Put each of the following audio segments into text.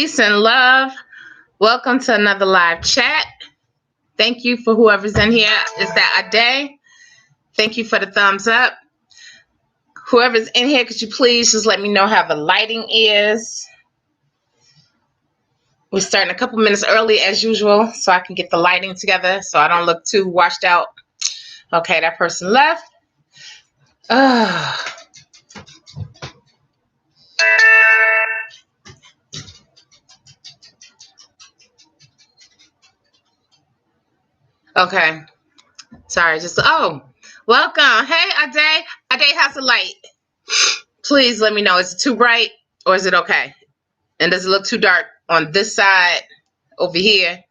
Peace and love. Welcome to another live chat. Thank you for whoever's in here. Is that a day? Thank you for the thumbs up. Whoever's in here, could you please just let me know how the lighting is? We're starting a couple minutes early as usual so I can get the lighting together so I don't look too washed out. Okay, that person left. Okay. Sorry, welcome. Hey, Ade. Ade, how's the light? Please let me know. Is it too bright or is it okay? And does it look too dark on this side over here?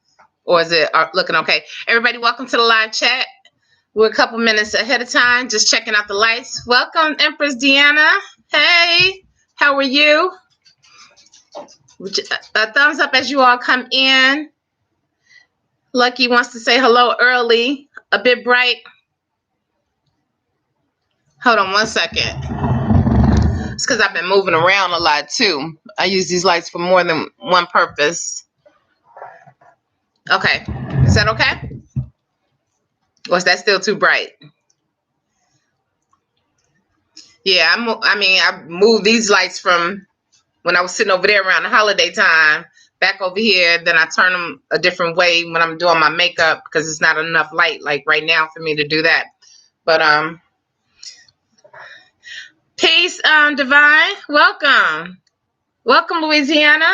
Or is it looking okay? Everybody, welcome to the live chat. We're a couple minutes ahead of time, just checking out the lights. Welcome, Empress Deanna. Hey, how are you? A thumbs up as you all come in. Lucky wants to say hello early. A bit bright. Hold on one second. It's because I've been moving around a lot too. I use these lights for more than one purpose. Okay. Is that okay? Or is that still too bright? Yeah, I moved these lights from when I was sitting over there around the holiday time back over here. Then I turn them a different way when I'm doing my makeup because it's not enough light like right now for me to do that. But peace, Divine. Welcome, Louisiana.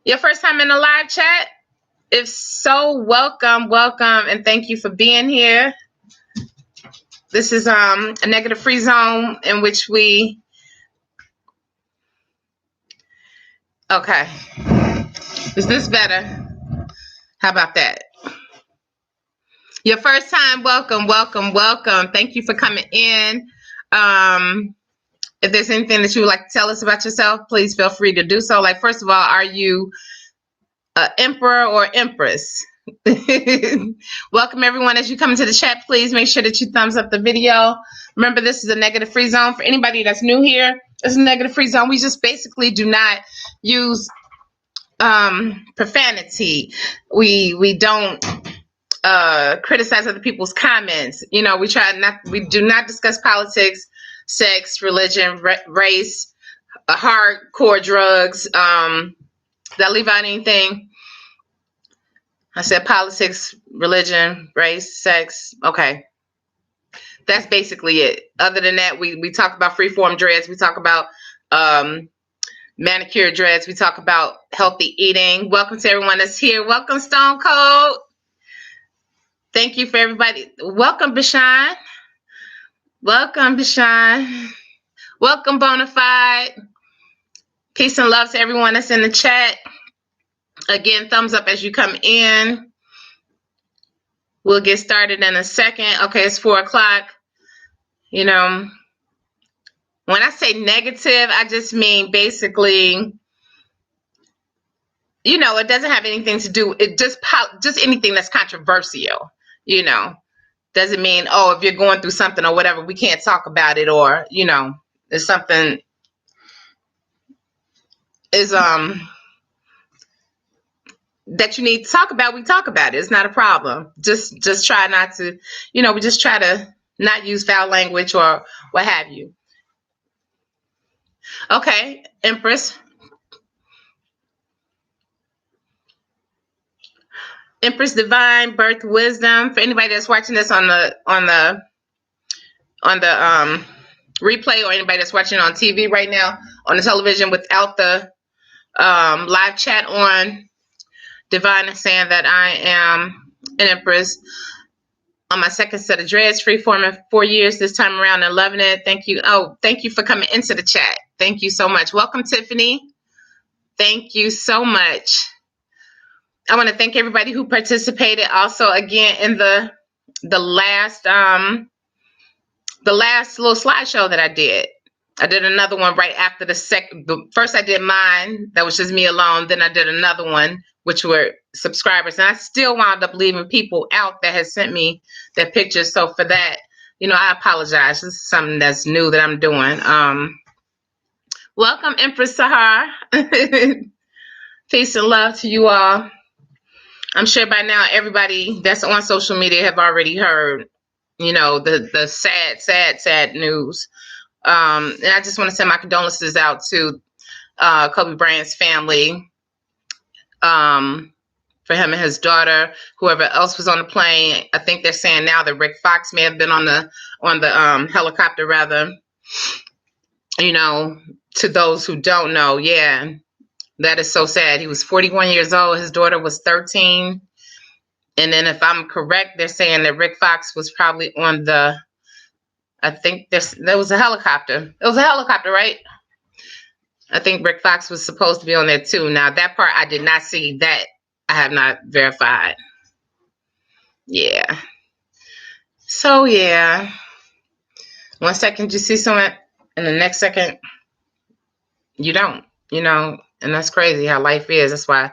Your first time in the live chat? If so, welcome, and thank you for being here. This is a negative free zone in which we... Okay. Is this better? How about that? Your first time, welcome. Thank you for coming in. If there's anything that you would like to tell us about yourself, please feel free to do so. Like, first of all, are you an emperor or empress? Welcome, everyone. As you come into the chat, please make sure that you thumbs up the video. Remember, this is a negative free zone. For anybody that's new here, this is a negative free zone. We just basically do not use profanity. We don't criticize other people's comments. You know, we do not discuss politics, sex, religion, race, hardcore drugs. Did I leave out anything? I said politics, religion, race, sex. Okay. That's basically it. Other than that, we talk about freeform dreads. We talk about manicure dreads. We talk about healthy eating. Welcome to everyone that's here. Welcome, Stone Cold. Thank you for everybody. Welcome, Bashan. Welcome, Bonafide. Peace and love to everyone that's in the chat. Again, thumbs up as you come in. We'll get started in a second. Okay, it's 4 o'clock. You know, when I say negative, I just mean basically, you know, it doesn't have anything to do, it just anything that's controversial, you know. Doesn't mean, oh, if you're going through something or whatever, we can't talk about it, or, you know, there's something that you need to talk about, we talk about it. It's not a problem. Just try not to, you know, we just try to not use foul language or what have you. Okay, Empress. Empress Divine Birth Wisdom. For anybody that's watching this on the replay, or anybody that's watching on TV right now on the television without the live chat on, Divine is saying that I am an Empress on my second set of dreads, freeform in 4 years this time around, and loving it. Thank you. Oh, thank you for coming into the chat. Thank you so much. Welcome, Tiffany. Thank you so much. I want to thank everybody who participated. Also, again, in the last little slideshow that I did. I did another one right after the first I did mine. That was just me alone. Then I did another one, which were subscribers. And I still wound up leaving people out that had sent me their pictures. So for that, you know, I apologize. This is something that's new that I'm doing. Welcome, Empress Sahar. Peace and love to you all. I'm sure by now everybody that's on social media have already heard, the sad news. And I just want to send my condolences out to Kobe Bryant's family, for him and his daughter, whoever else was on the plane. I think they're saying now that Rick Fox may have been on the helicopter, rather. To those who don't know, yeah, that is so sad. He was 41 years old. His daughter was 13. And then if I'm correct, they're saying that Rick Fox was probably on I think there was a helicopter. It was a helicopter, right? I think Rick Fox was supposed to be on there too. Now, that part I did not see. That I have not verified. Yeah. So, yeah. 1 second you see someone, and the next second you don't, and that's crazy how life is. That's why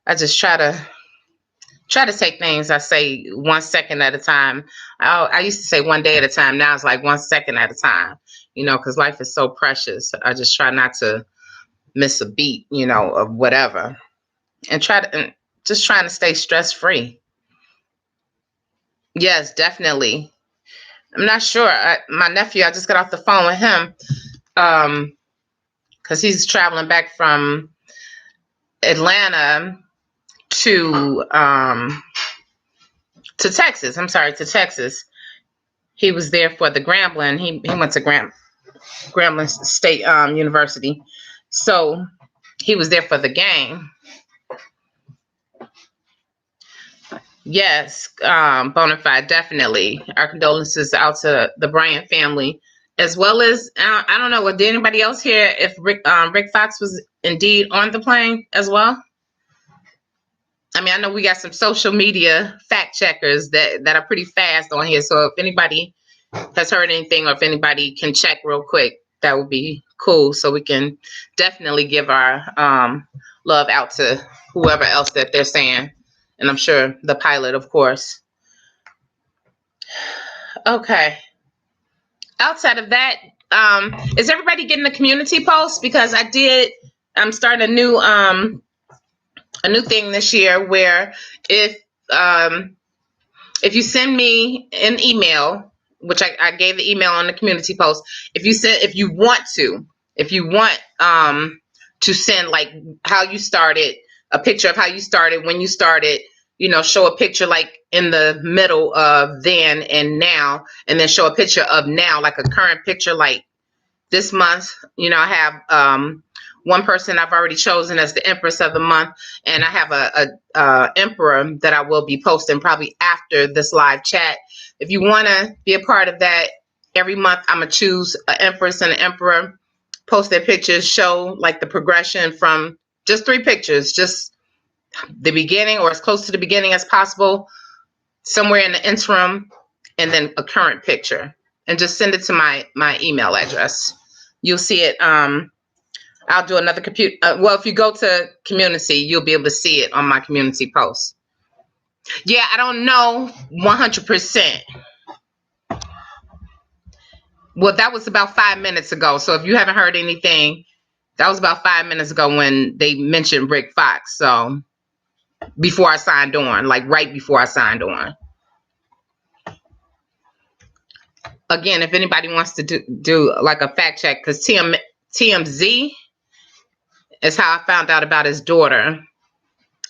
I just try to take things, I say 1 second at a time. I used to say 1 day at a time. Now it's like 1 second at a time, because life is so precious. I just try not to miss a beat, of whatever, and just trying to stay stress free. Yes, definitely. I'm not sure. My nephew, I just got off the phone with him, because he's traveling back from Atlanta to Texas. I'm sorry, to Texas. He was there for the Grambling. He went to Grambling State University. So he was there for the game. Yes, bona fide, definitely. Our condolences out to the Bryant family, as well as, I don't know, did anybody else hear if Rick Fox was indeed on the plane as well? I mean, I know we got some social media fact checkers that are pretty fast on here. So if anybody has heard anything, or if anybody can check real quick, that would be cool. So we can definitely give our love out to whoever else that they're saying. And I'm sure the pilot, of course. Okay. Outside of that, is everybody getting the community post? Because I'm starting a new thing this year where if you send me an email, which I gave the email on the community post, if you want to send like how you started, a picture of how you started, when you started, show a picture like in the middle of then and now, and then show a picture of now, like a current picture, like this month. I have one person I've already chosen as the Empress of the month, and I have a emperor that I will be posting probably after this live chat. If you want to be a part of that, every month I'm gonna choose an Empress and an Emperor, post their pictures, show like the progression from just 3 pictures, just the beginning or as close to the beginning as possible, somewhere in the interim, and then a current picture, and just send it to my email address. You'll see it. I'll do another well, if you go to community, you'll be able to see it on my community post. Yeah, I don't know 100%. Well, that was about 5 minutes ago. So if you haven't heard anything, that was about 5 minutes ago when they mentioned Rick Fox. So before I signed on, like right before I signed on. Again, if anybody wants to do like a fact check, because TMZ is how I found out about his daughter.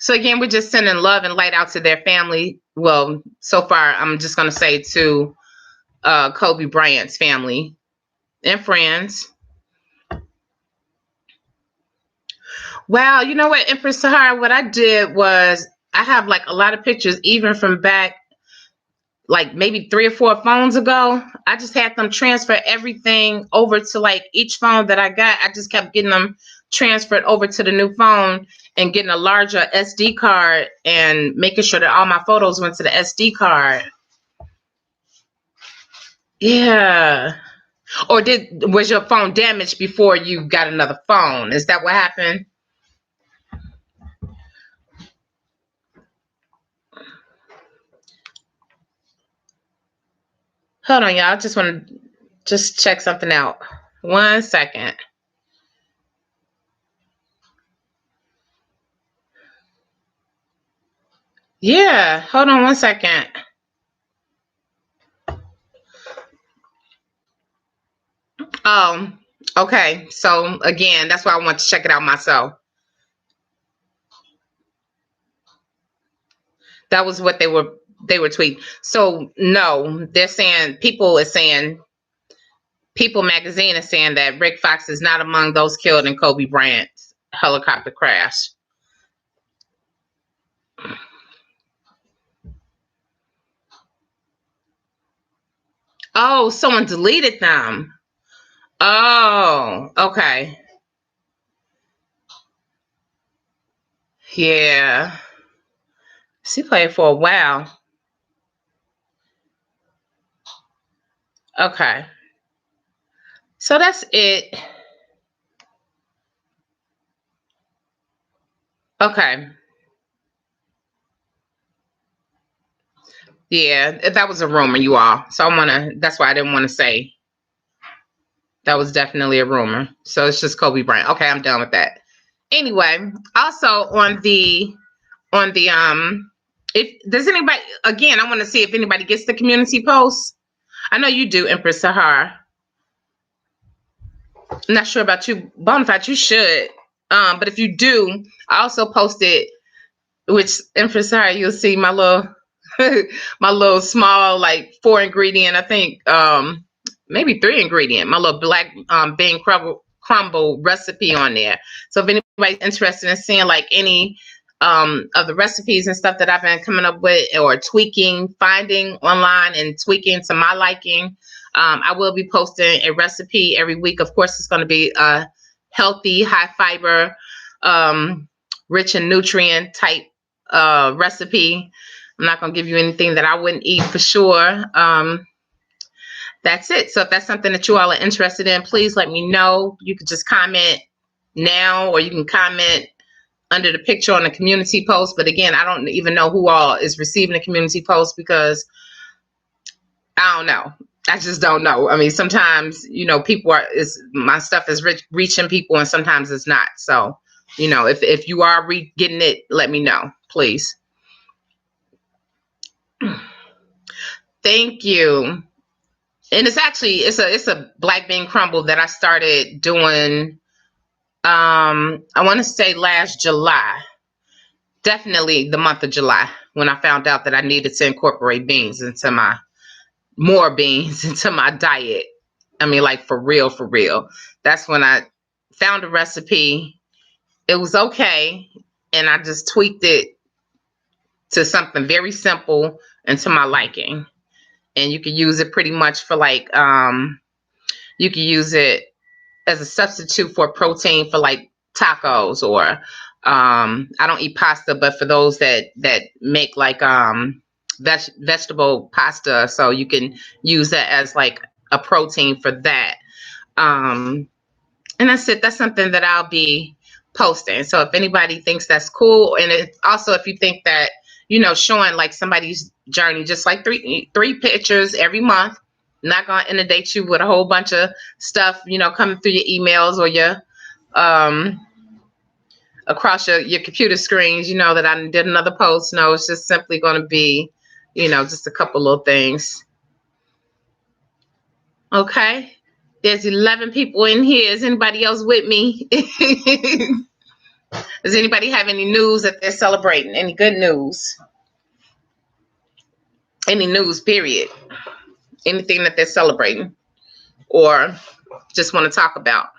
So again, we're just sending love and light out to their family. Well, so far, I'm just going to say to Kobe Bryant's family and friends. Well, you know what, Empress Sahara, what I did was I have like a lot of pictures, even from back like maybe 3 or 4 phones ago. I just had them transfer everything over to like each phone that I got. I just kept getting them transferred over to the new phone and getting a larger SD card and making sure that all my photos went to the SD card. Yeah. Or was your phone damaged before you got another phone? Is that what happened? Hold on, y'all. I just want to just check something out. 1 second. Yeah, hold on one second. Okay. So again, that's why I want to check it out myself. That was what they were tweeting. So no, they're saying People magazine is saying that Rick Fox is not among those killed in Kobe Bryant's helicopter crash. Oh, someone deleted them. Oh, okay. Yeah. She played for a while. Okay. So that's it. Okay. Yeah, that was a rumor, you all. So that's why I didn't want to say that was definitely a rumor. So it's just Kobe Bryant. Okay, I'm done with that. Anyway, also on the if does anybody, again, I want to see if anybody gets the community post. I know you do, Empress Sahar. I'm not sure about you, Bonafide. You should. But if you do, I also posted, which Empress Sahar, you'll see my little my little small, like 4 ingredient, I think, maybe 3 ingredient, my little black bean crumble recipe on there. So if anybody's interested in seeing like any of the recipes and stuff that I've been coming up with or finding online and tweaking to my liking, I will be posting a recipe every week. Of course, it's going to be a healthy, high fiber, rich in nutrient type recipe. I'm not going to give you anything that I wouldn't eat for sure. That's it. So if that's something that you all are interested in, please let me know. You could just comment now, or you can comment under the picture on the community post. But again, I don't even know who all is receiving the community post because I don't know. I just don't know. I mean, sometimes, my stuff is reaching people and sometimes it's not. So, if you are getting it, let me know, please. Thank you. And it's a black bean crumble that I started doing, I want to say last July. Definitely the month of July, when I found out that I needed to incorporate more beans into my diet. I mean, like for real, for real. That's when I found a recipe. It was okay. And I just tweaked it to something very simple and to my liking. And you can use it pretty much for you can use it as a substitute for protein for like tacos, or I don't eat pasta, but for those that make like vegetable pasta, so you can use that as like a protein for that. And that's it. That's something that I'll be posting. So if anybody thinks that's cool, and also if you think that, showing like somebody's journey, just like three pictures every month, not gonna inundate you with a whole bunch of stuff, coming through your emails or your across your computer screens, that I did another post. No, it's just simply gonna be, just a couple little things. Okay. There's 11 people in here. Is anybody else with me? Does anybody have any news that they're celebrating? Any good news? Any news, period? Anything that they're celebrating or just want to talk about?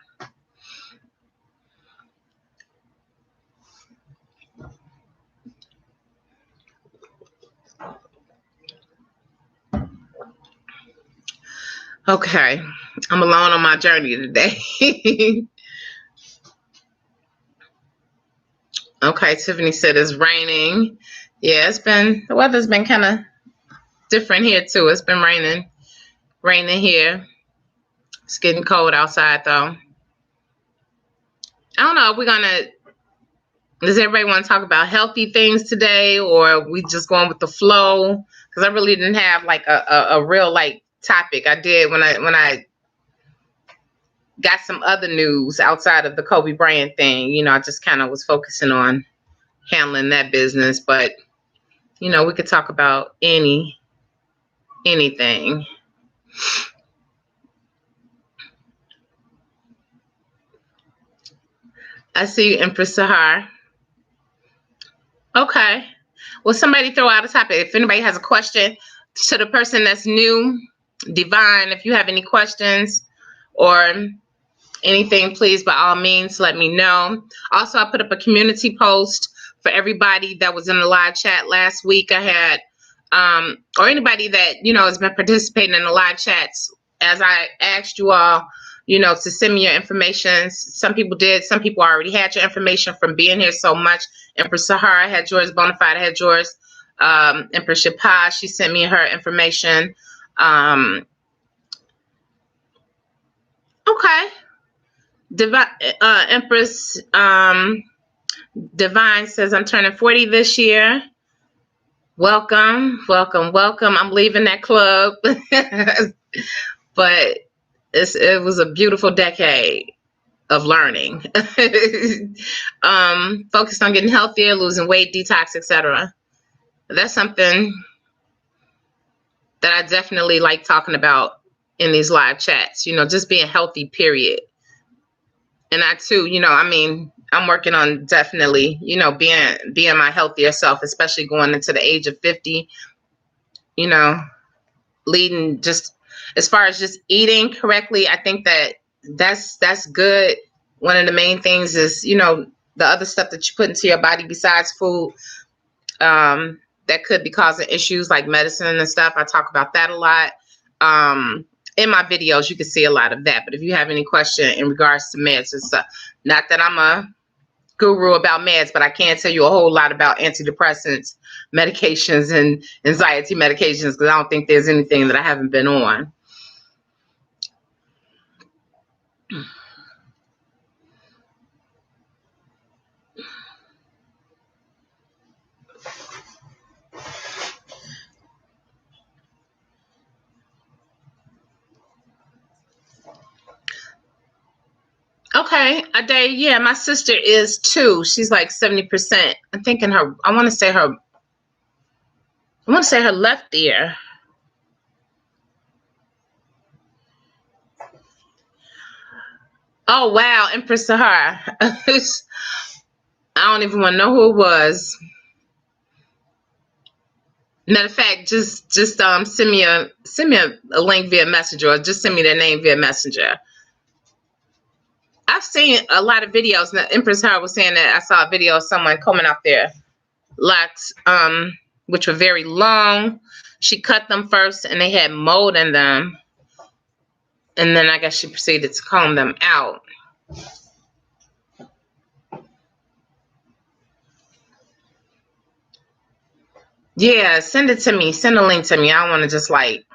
Okay. I'm alone on my journey today. Okay, Tiffany said it's raining. Yeah, the weather's been kind of different here too. It's been raining here. It's getting cold outside though. I don't know. Does everybody want to talk about healthy things today, or are we just going with the flow? Because I really didn't have like a real like topic. I did when I got some other news outside of the Kobe Bryant thing. I just kind of was focusing on handling that business. But You know, we could talk about anything. I see you, Empress Sahar. Okay. Well, somebody throw out a topic. If anybody has a question to the person that's new, Divine, if you have any questions or anything, please, by all means, let me know. Also, I put up a community post for everybody that was in the live chat last week. I had, or anybody that, you know, has been participating in the live chats, as I asked you all, you know, to send me your information. Some people did. Some people already had your information from being here so much. Empress Sahara had yours. Bonafide had yours. Empress Shapaz, she sent me her information. Okay. Empress Divine says, I'm turning 40 this year. Welcome, welcome, welcome. I'm leaving that club. But it was a beautiful decade of learning. Focused on getting healthier, losing weight, detox, etc. That's something that I definitely like talking about in these live chats, you know, just being healthy, period. And I too, you know, I mean, I'm working on definitely, you know, being my healthier self, especially going into the age of 50, you know, leading just as far as just eating correctly. I think that that's good. One of the main things is, you know, the other stuff that you put into your body besides food, that could be causing issues like medicine and stuff. I talk about that a lot. In my videos, you can see a lot of that. But if you have any question in regards to meds and stuff, not that I'm a guru about meds, but I can tell you a whole lot about antidepressants, medications, and anxiety medications, because I don't think there's anything that I haven't been on. Okay, a day. Yeah, my sister is too. She's like 70%. I'm thinking her. I want to say her left ear. Oh wow, Empress Sahar. I don't even want to know who it was. Matter of fact, just send me a link via messenger, or just send me their name via messenger. I've seen a lot of videos. Now, Empress Howard was saying that I saw a video of someone combing out their locks, which were very long. She cut them first, and they had mold in them, and then I guess she proceeded to comb them out. Yeah, send it to me. Send a link to me. I don't want to just like.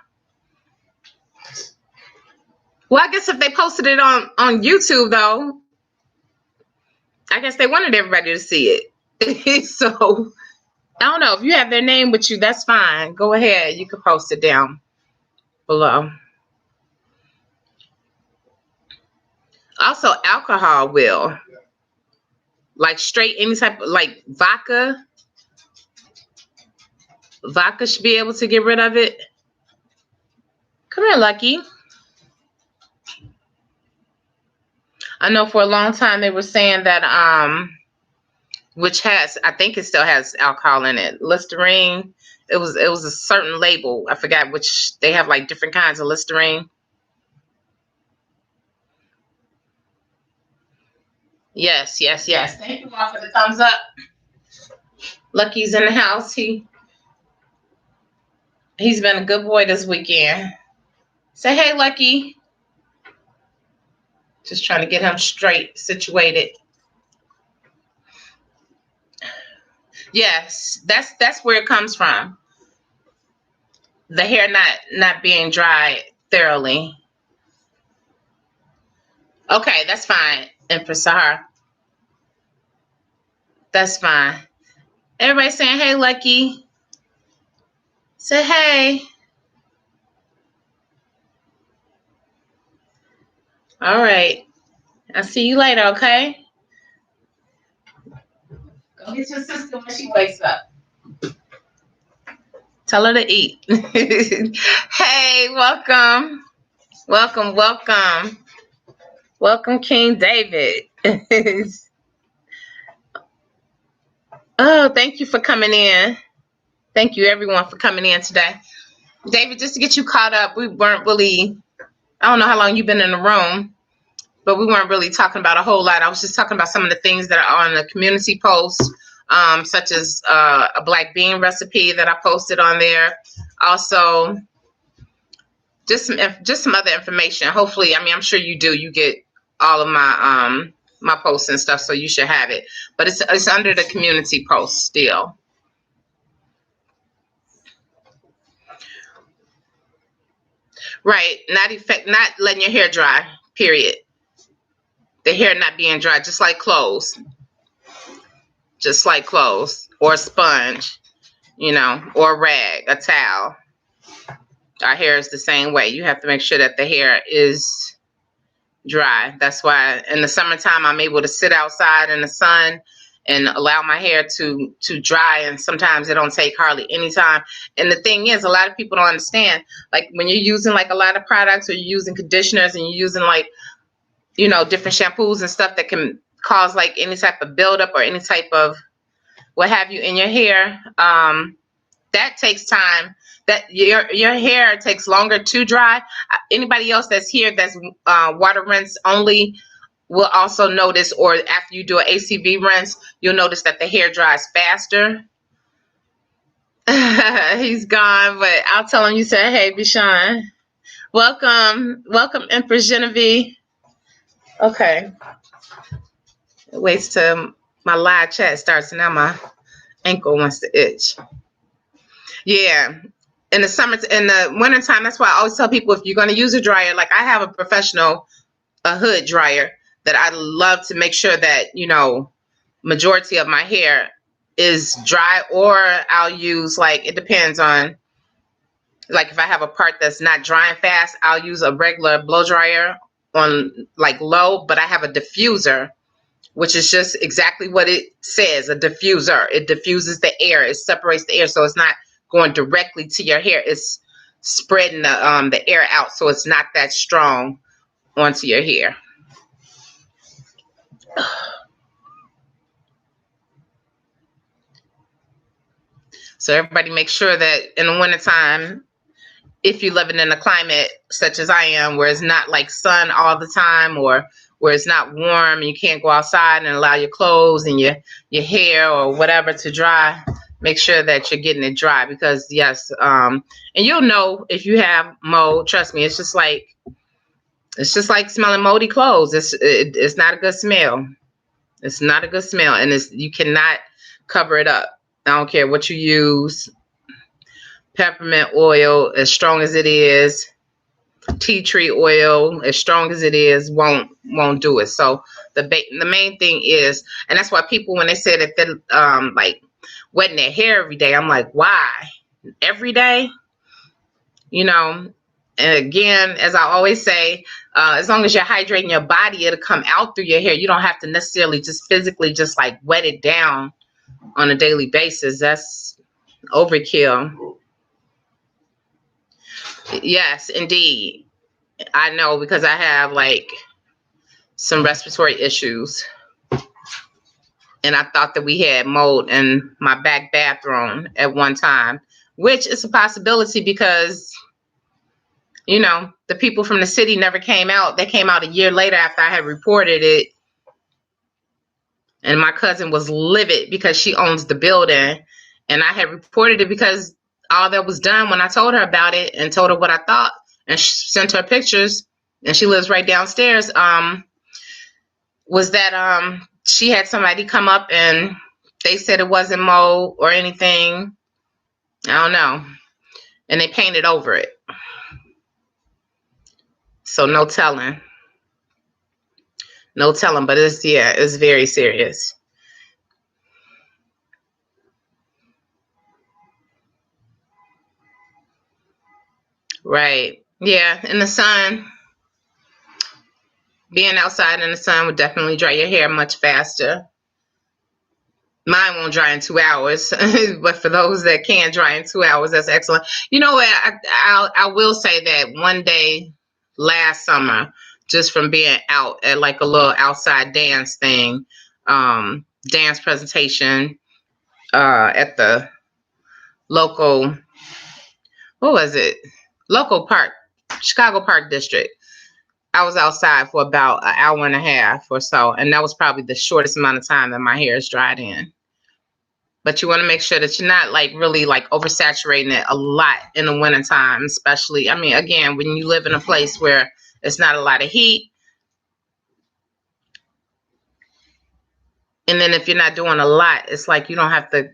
Well, I guess if they posted it on YouTube, though, I guess they wanted everybody to see it. So I don't know. If you have their name with you, that's fine. Go ahead. You can post it down below. Also, alcohol will. Like straight, any type of, like vodka. Vodka should be able to get rid of it. Come here, Lucky. I know for a long time they were saying that, which has, I think it still has alcohol in it. Listerine. It was a certain label. I forgot which. They have like different kinds of Listerine. Yes, yes, yes. Thank you all for the thumbs up. Lucky's in the house. He's been a good boy this weekend. Say hey, Lucky. Just trying to get him straight situated. Yes, that's where it comes from. The hair not being dried thoroughly. Okay, that's fine, Empress Sahar. That's fine. Everybody saying hey, Lucky. Say hey. All right. I'll see you later, okay? Go get your sister when she wakes up. Tell her to eat. Hey, welcome. Welcome, welcome. Welcome, King David. Oh, thank you for coming in. Thank you, everyone, for coming in today. David, just to get you caught up, we weren't really, I don't know how long you've been in the room, but we weren't really talking about a whole lot. I was just talking about some of the things that are on the community posts, such as a black bean recipe that I posted on there. Also, just some other information. Hopefully, I mean, I'm sure you do. You get all of my my posts and stuff, so you should have it. But it's under the community post still. Right, not letting your hair dry, period. The hair not being dry, just like clothes. Just like clothes. Or a sponge, or a rag, a towel. Our hair is the same way. You have to make sure that the hair is dry. That's why in the summertime I'm able to sit outside in the sun and allow my hair to dry, and sometimes it don't take hardly any time. And the thing is, a lot of people don't understand, like when you're using like a lot of products, or you're using conditioners, and you're using like different shampoos and stuff that can cause like any type of buildup or any type of what have you in your hair, that takes time. That your hair takes longer to dry. Anybody else that's here that's water rinse only will also notice, or after you do an ACV rinse, you'll notice that the hair dries faster. He's gone, but I'll tell him you said, hey, Bishan. Welcome, Empress Genevieve. Okay. It waits till my live chat starts, and now my ankle wants to itch. Yeah. In the wintertime, that's why I always tell people, if you're going to use a dryer, like I have a professional, a hood dryer that I love to make sure that, majority of my hair is dry, or I'll use, like, it depends on, like if I have a part that's not drying fast, I'll use a regular blow dryer on like low, but I have a diffuser, which is just exactly what it says, a diffuser. It diffuses the air. It separates the air, so it's not going directly to your hair. It's spreading the air out, so it's not that strong onto your hair. So everybody make sure that in the wintertime, if you're living in a climate such as I am, where it's not like sun all the time, or where it's not warm and you can't go outside and allow your clothes and your hair or whatever to dry, make sure that you're getting it dry. Because yes, and you'll know if you have mold. Trust me, it's just like smelling moldy clothes. It's not a good smell. It's not a good smell, and you cannot cover it up. I don't care what you use. Peppermint oil, as strong as it is, tea tree oil, as strong as it is, won't do it. So the main thing is, and that's why people, when they say that they're like wetting their hair every day, I'm like, why? Every day? And again, as I always say, as long as you're hydrating your body, it'll come out through your hair. You don't have to necessarily just physically just like wet it down on a daily basis. That's overkill. Yes, indeed. I know, because I have like some respiratory issues, and I thought that we had mold in my back bathroom at one time, which is a possibility because, the people from the city never came out. They came out a year later after I had reported it. And my cousin was livid because she owns the building. And I had reported it because all that was done when I told her about it and told her what I thought and sent her pictures, and she lives right downstairs, was that she had somebody come up and they said it wasn't mold or anything. I don't know. And they painted over it. So no telling. No telling, but it's very serious. Right. Yeah, in the sun. Being outside in the sun would definitely dry your hair much faster. Mine won't dry in 2 hours, but for those that can dry in 2 hours, that's excellent. You know what? I will say that one day last summer, just from being out at like a little outside dance thing, dance presentation at the local, what was it? Local park, Chicago Park District. I was outside for about an hour and a half or so, and that was probably the shortest amount of time that my hair is dried in. But you want to make sure that you're not like really like oversaturating it a lot in the wintertime, especially. I mean, again, when you live in a place where it's not a lot of heat. And then if you're not doing a lot, it's like you don't have to,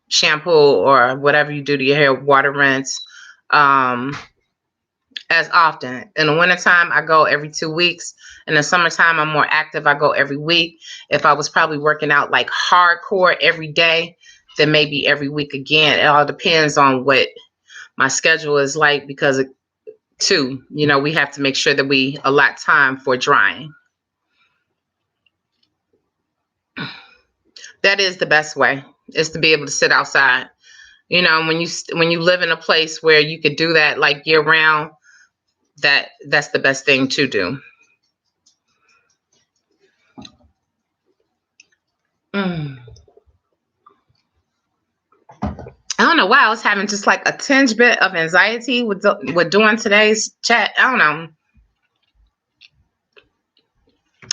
shampoo or whatever you do to your hair, water rinse as often. In the wintertime, I go every 2 weeks. In the summertime, I'm more active. I go every week. If I was probably working out like hardcore every day, then maybe every week again. It all depends on what my schedule is like because, too, we have to make sure that we allot time for drying. That is the best way, is to be able to sit outside. When you live in a place where you could do that like year round, that's the best thing to do. I don't know why I was having just like a tinge bit of anxiety with doing today's chat. I don't know.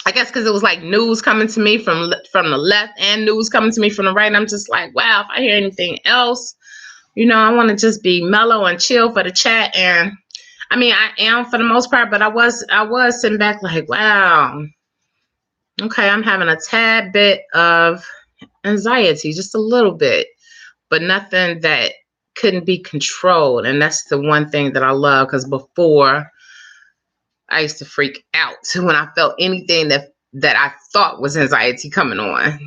I guess because it was like news coming to me from the left and news coming to me from the right. And I'm just like, wow, if I hear anything else, I want to just be mellow and chill for the chat. And I mean, I am for the most part, but I was sitting back like, wow, okay, I'm having a tad bit of anxiety, just a little bit, but nothing that couldn't be controlled. And that's the one thing that I love, because before I used to freak out when I felt anything that I thought was anxiety coming on.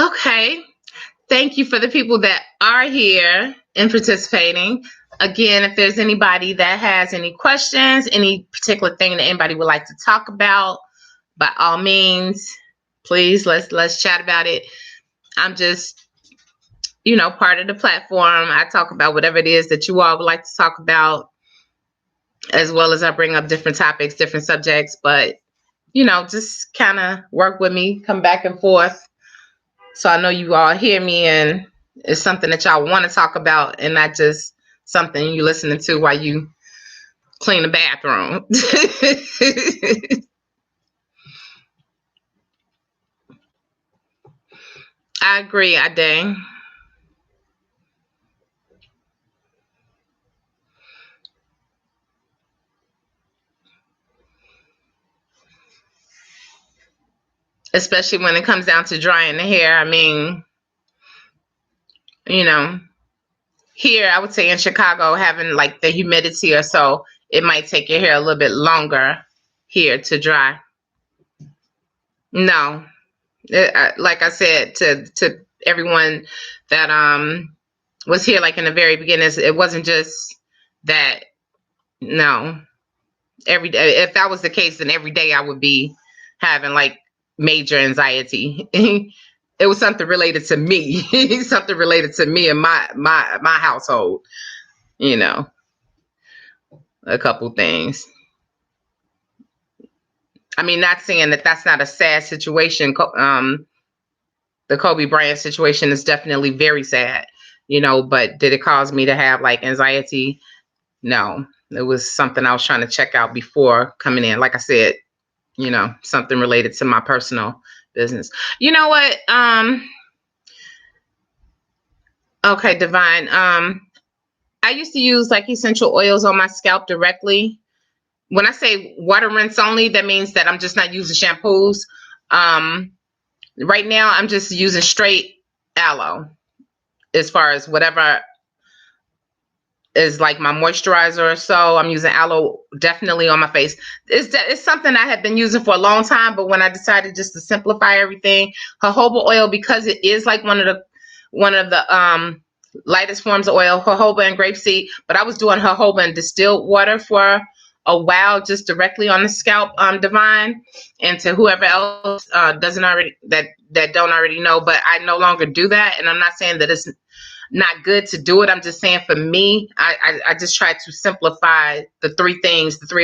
Okay. Thank you for the people that are here and participating. Again, if there's anybody that has any questions, any particular thing that anybody would like to talk about, by all means, please let's chat about it. I'm just, part of the platform. I talk about whatever it is that you all would like to talk about, as well as I bring up different topics, different subjects, but, just kind of work with me, come back and forth. So I know you all hear me and it's something that y'all want to talk about and not just something you listening to while you clean the bathroom. I agree, Ade. Especially when it comes down to drying the hair. I mean, here I would say in Chicago, having like the humidity or so, it might take your hair a little bit longer here to dry. No, like I said to everyone that was here like in the very beginning, it wasn't just that. No, every day. If that was the case, then every day I would be having like major anxiety. It was something related to me, something related to me and my household. A couple things. I mean, not saying that that's not a sad situation. The Kobe Bryant situation is definitely very sad, but did it cause me to have like anxiety? No, it was something I was trying to check out before coming in. Like I said, something related to my personal business. You know what? Okay, Divine. I used to use like essential oils on my scalp directly. When I say water rinse only, that means that I'm just not using shampoos. Right now, I'm just using straight aloe as far as whatever is like my moisturizer or so. I'm using aloe definitely on my face. It's something I have been using for a long time, but when I decided just to simplify everything, jojoba oil, because it is like one of the lightest forms of oil, jojoba and grapeseed, but I was doing jojoba and distilled water for a while just directly on the scalp, Divine, and to whoever else doesn't already that don't already know. But I no longer do that, and I'm not saying that it's not good to do it. I'm just saying for me, I just tried to simplify the three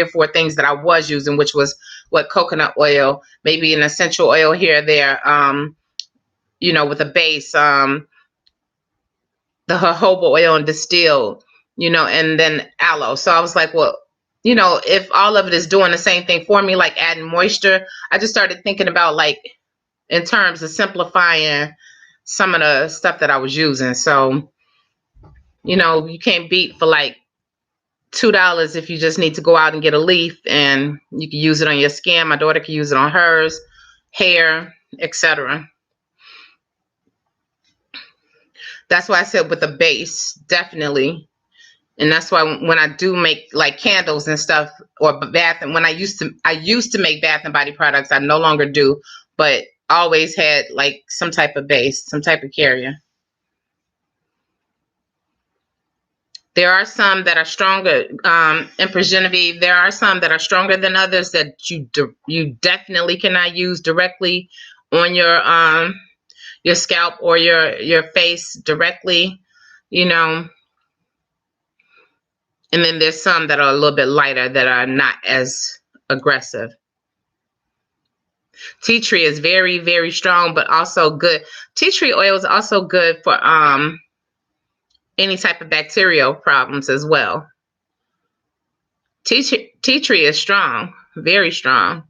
or four things that I was using, which was what coconut oil, maybe an essential oil here or there, with a base, the jojoba oil and distilled, and then aloe. So I was like, well, if all of it is doing the same thing for me, like adding moisture, I just started thinking about like in terms of simplifying some of the stuff that I was using. So, you can't beat for like $2 if you just need to go out and get a leaf, and you can use it on your skin. My daughter can use it on hers, hair, etc. That's why I said with a base, definitely. And that's why when I do make like candles and stuff, or bath, and when I used to make bath and body products, I no longer do, but always had like some type of base, some type of carrier. There are some that are stronger, Empress Genevieve. There are some that are stronger than others that you definitely cannot use directly on your scalp or your face directly, And then there's some that are a little bit lighter that are not as aggressive. Tea tree is very, very strong, but also good. Tea tree oil is also good for any type of bacterial problems as well. Tea tree is strong, very strong.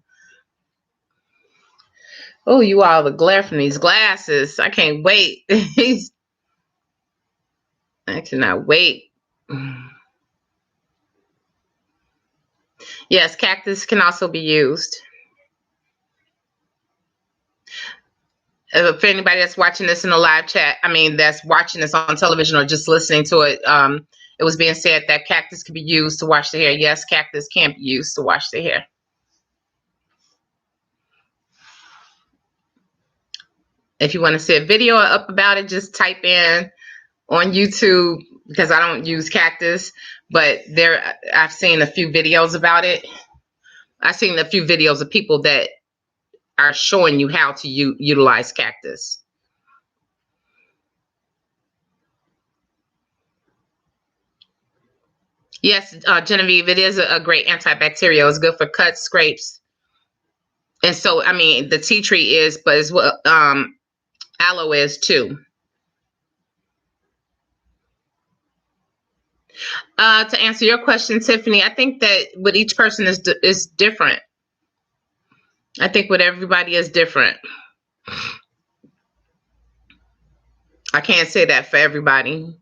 Oh, you all, the glare from these glasses. I can't wait. I cannot wait. Yes, cactus can also be used. For anybody that's watching this in the live chat, that's watching this on television or just listening to it, it was being said that cactus can be used to wash the hair. Yes, cactus can be used to wash the hair. If you want to see a video up about it, just type in on YouTube, because I don't use cactus, but I've seen a few videos about it. I've seen a few videos of people that are showing you how to utilize cactus. Yes, Genevieve, it is a great antibacterial. It's good for cuts, scrapes. And so, the tea tree is, but as well, aloe is too. To answer your question, Tiffany, I think that with each person is different. I think with everybody is different. I can't say that for everybody.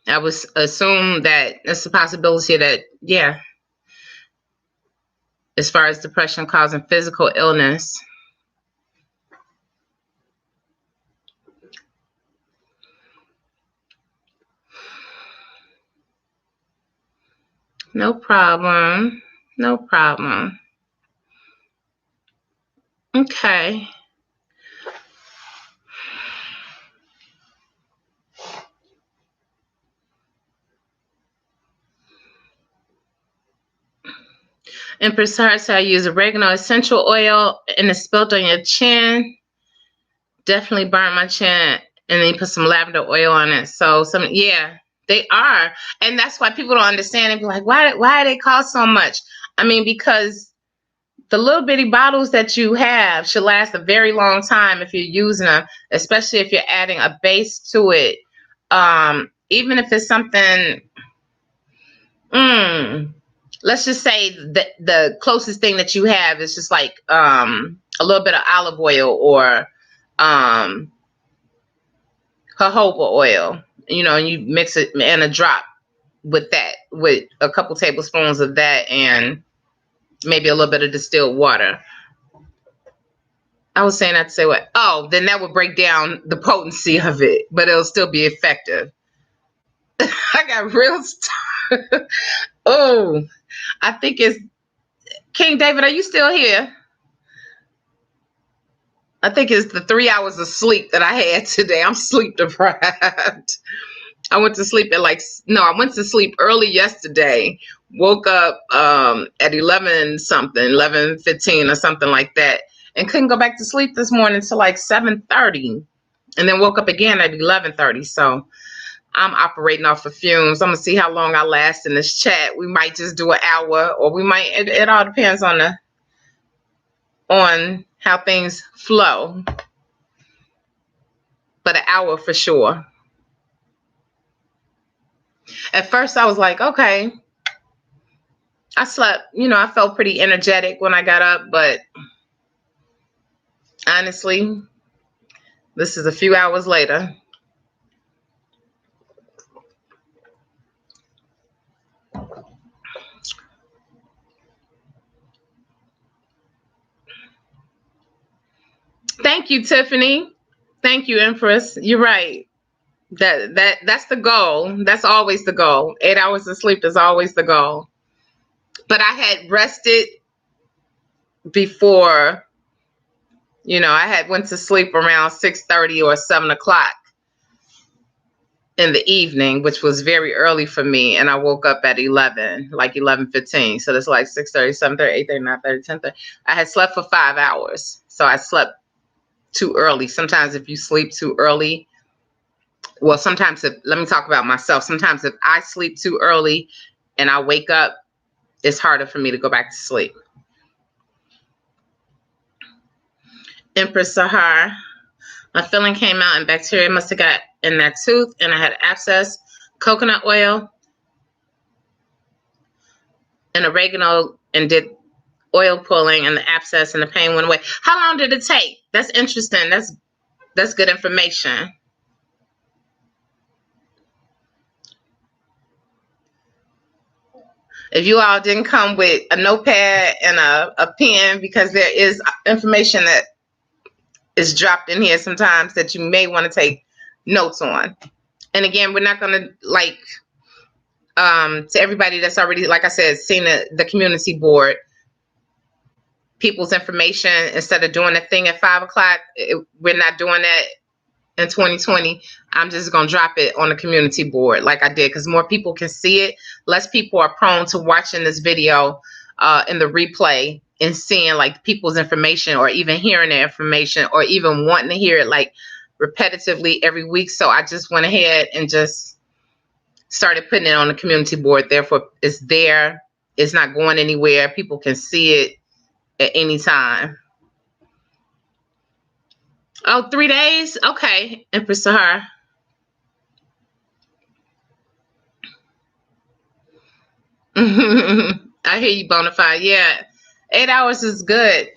I would assume that it's a possibility that, yeah, as far as depression causing physical illness. No problem. No problem. Okay. And besides, I use oregano essential oil and it's spilled on your chin. Definitely burn my chin, and then you put some lavender oil on it. So yeah, they are. And that's why people don't understand and be like, why do they cost so much? Because the little bitty bottles that you have should last a very long time if you're using them, especially if you're adding a base to it. Even if it's something, let's just say that the closest thing that you have is just like a little bit of olive oil or jojoba oil, and you mix it in a drop with that, with a couple tablespoons of that and maybe a little bit of distilled water. I was saying that to say what? Oh, then that would break down the potency of it, but it'll still be effective. I got real Oh, I think it's King David. Are you still here? I think it's the 3 hours of sleep that I had today. I'm sleep deprived. I went to sleep at I went to sleep early yesterday. Woke up at 11 something, 11:15 or something like that, and couldn't go back to sleep this morning till like 7:30, and then woke up again at 11:30. So I'm operating off of fumes. I'm gonna see how long I last in this chat. We might just do an hour, or we might. It all depends on how things flow, but an hour for sure. At first, I was like, okay. I slept, I felt pretty energetic when I got up, but honestly, this is a few hours later. Thank you, Tiffany. Thank you, Empress. You're right. That's the goal. That's always the goal. 8 hours of sleep is always the goal. But I had rested before, I had went to sleep around 6:30 or 7 o'clock in the evening, which was very early for me, and I woke up at 11, like 11:15. So that's like 6:30, 7:30, 8:30, 9:30, 10:30. I had slept for 5 hours, so I slept too early. Sometimes if you sleep too early, well, sometimes let me talk about myself. Sometimes if I sleep too early and I wake up, it's harder for me to go back to sleep. Empress Sahar, my filling came out and bacteria must have got in that tooth, and I had abscess, coconut oil, and oregano, and did oil pulling, and the abscess and the pain went away. How long did it take? That's interesting. That's good information. If you all didn't come with a notepad and a pen, because there is information that is dropped in here sometimes that you may want to take notes on. And again, we're not going to to everybody that's already, like I said, seen the community board, people's information, instead of doing a thing at 5 o'clock, we're not doing that in 2020. I'm just going to drop it on the community board like I did, because more people can see it. Less people are prone to watching this video in the replay and seeing like people's information, or even hearing their information, or even wanting to hear it like repetitively every week. So I just went ahead and just started putting it on the community board. Therefore, it's there. It's not going anywhere. People can see it at any time. Oh, 3 days? Okay, Empress Sahar. I hear you, Bonafide. Yeah, 8 hours is good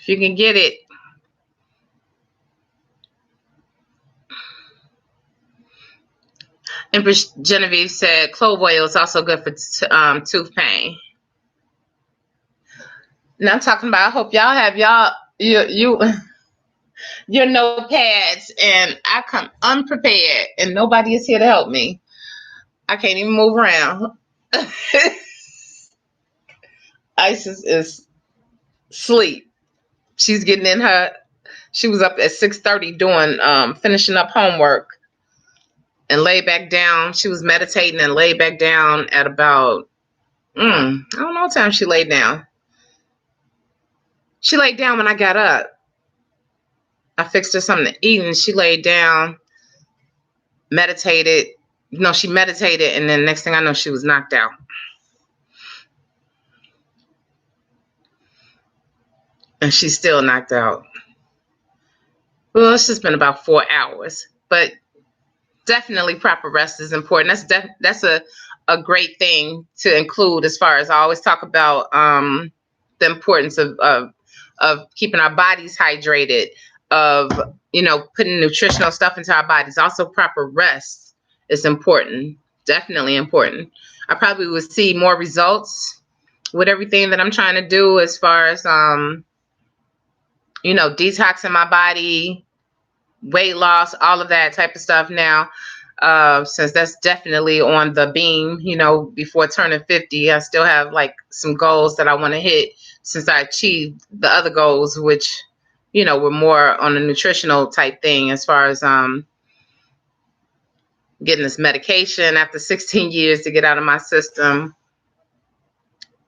if you can get it. Empress Genevieve said clove oil is also good for tooth pain. Now I'm talking about, I hope y'all have your notepads, and I come unprepared and nobody is here to help me. I can't even move around. Isis is asleep. She's getting in her, she was up at 6:30 doing finishing up homework, and lay back down. She was meditating and lay back down at about I don't know what time she laid down. She laid down when I got up. I fixed her something to eat, and she laid down, meditated. No, she meditated, and then next thing I know, she was knocked out. And she's still knocked out. Well, it's just been about 4 hours, but definitely proper rest is important. That's a great thing to include, as far as I always talk about the importance of keeping our bodies hydrated, of putting nutritional stuff into our bodies. Also, proper rest is important. Definitely important. I probably would see more results with everything that I'm trying to do, as far as detoxing my body, weight loss, all of that type of stuff now. Since that's definitely on the beam, before turning 50, I still have like some goals that I want to hit, since I achieved the other goals, which, were more on a nutritional type thing, as far as, getting this medication after 16 years to get out of my system.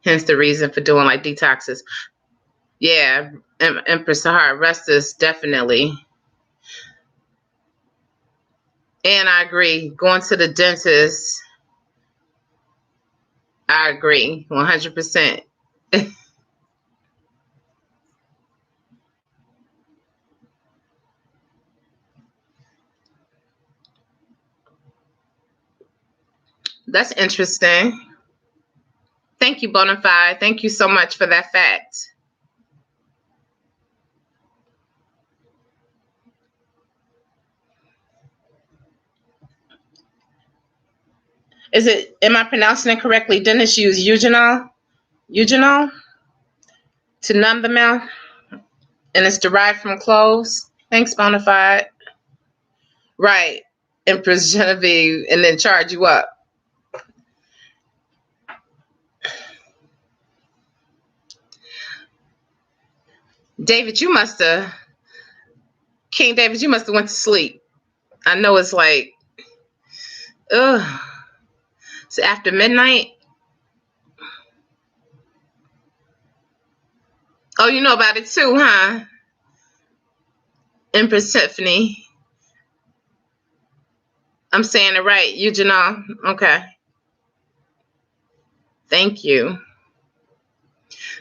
Hence the reason for doing like detoxes. Yeah, Empress Sahara, rest is definitely. And I agree. Going to the dentist, I agree 100%. That's interesting. Thank you, Bonafide. Thank you so much for that fact. Am I pronouncing it correctly? Dentists use eugenol to numb the mouth, and it's derived from cloves. Thanks, Bonafide. Right. Empress Genevieve, and then charge you up. David, King David, you must have went to sleep. I know it's like, ugh. It's after midnight. Oh, you know about it too, huh? Empress Tiffany. I'm saying it right, eugenol. Okay. Thank you.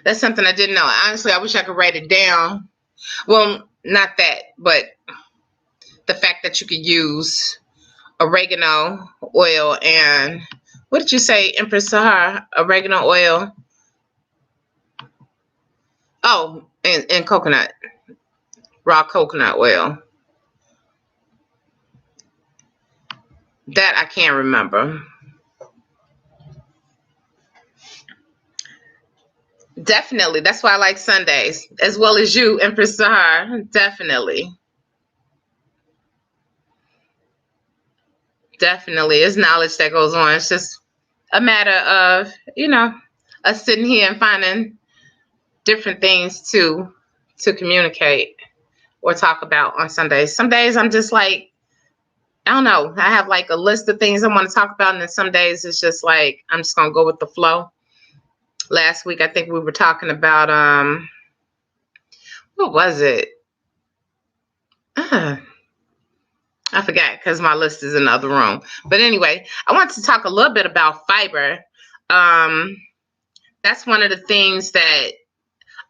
That's something I didn't know. Honestly, I wish I could write it down. Well, not that, but the fact that you could use oregano oil and, what did you say, Empress Sahara? Oregano oil. Oh, and coconut. Raw coconut oil. That I can't remember. Definitely. That's why I like Sundays, as well as you, Empress Sahar. Definitely. Definitely. It's knowledge that goes on. It's just a matter of, us sitting here and finding different things to communicate or talk about on Sundays. Some days I'm just like, I don't know. I have like a list of things I want to talk about, and then some days it's just like I'm just gonna go with the flow. Last week I think we were talking about what was it? I forgot because my list is in the other room. But anyway, I want to talk a little bit about fiber. That's one of the things that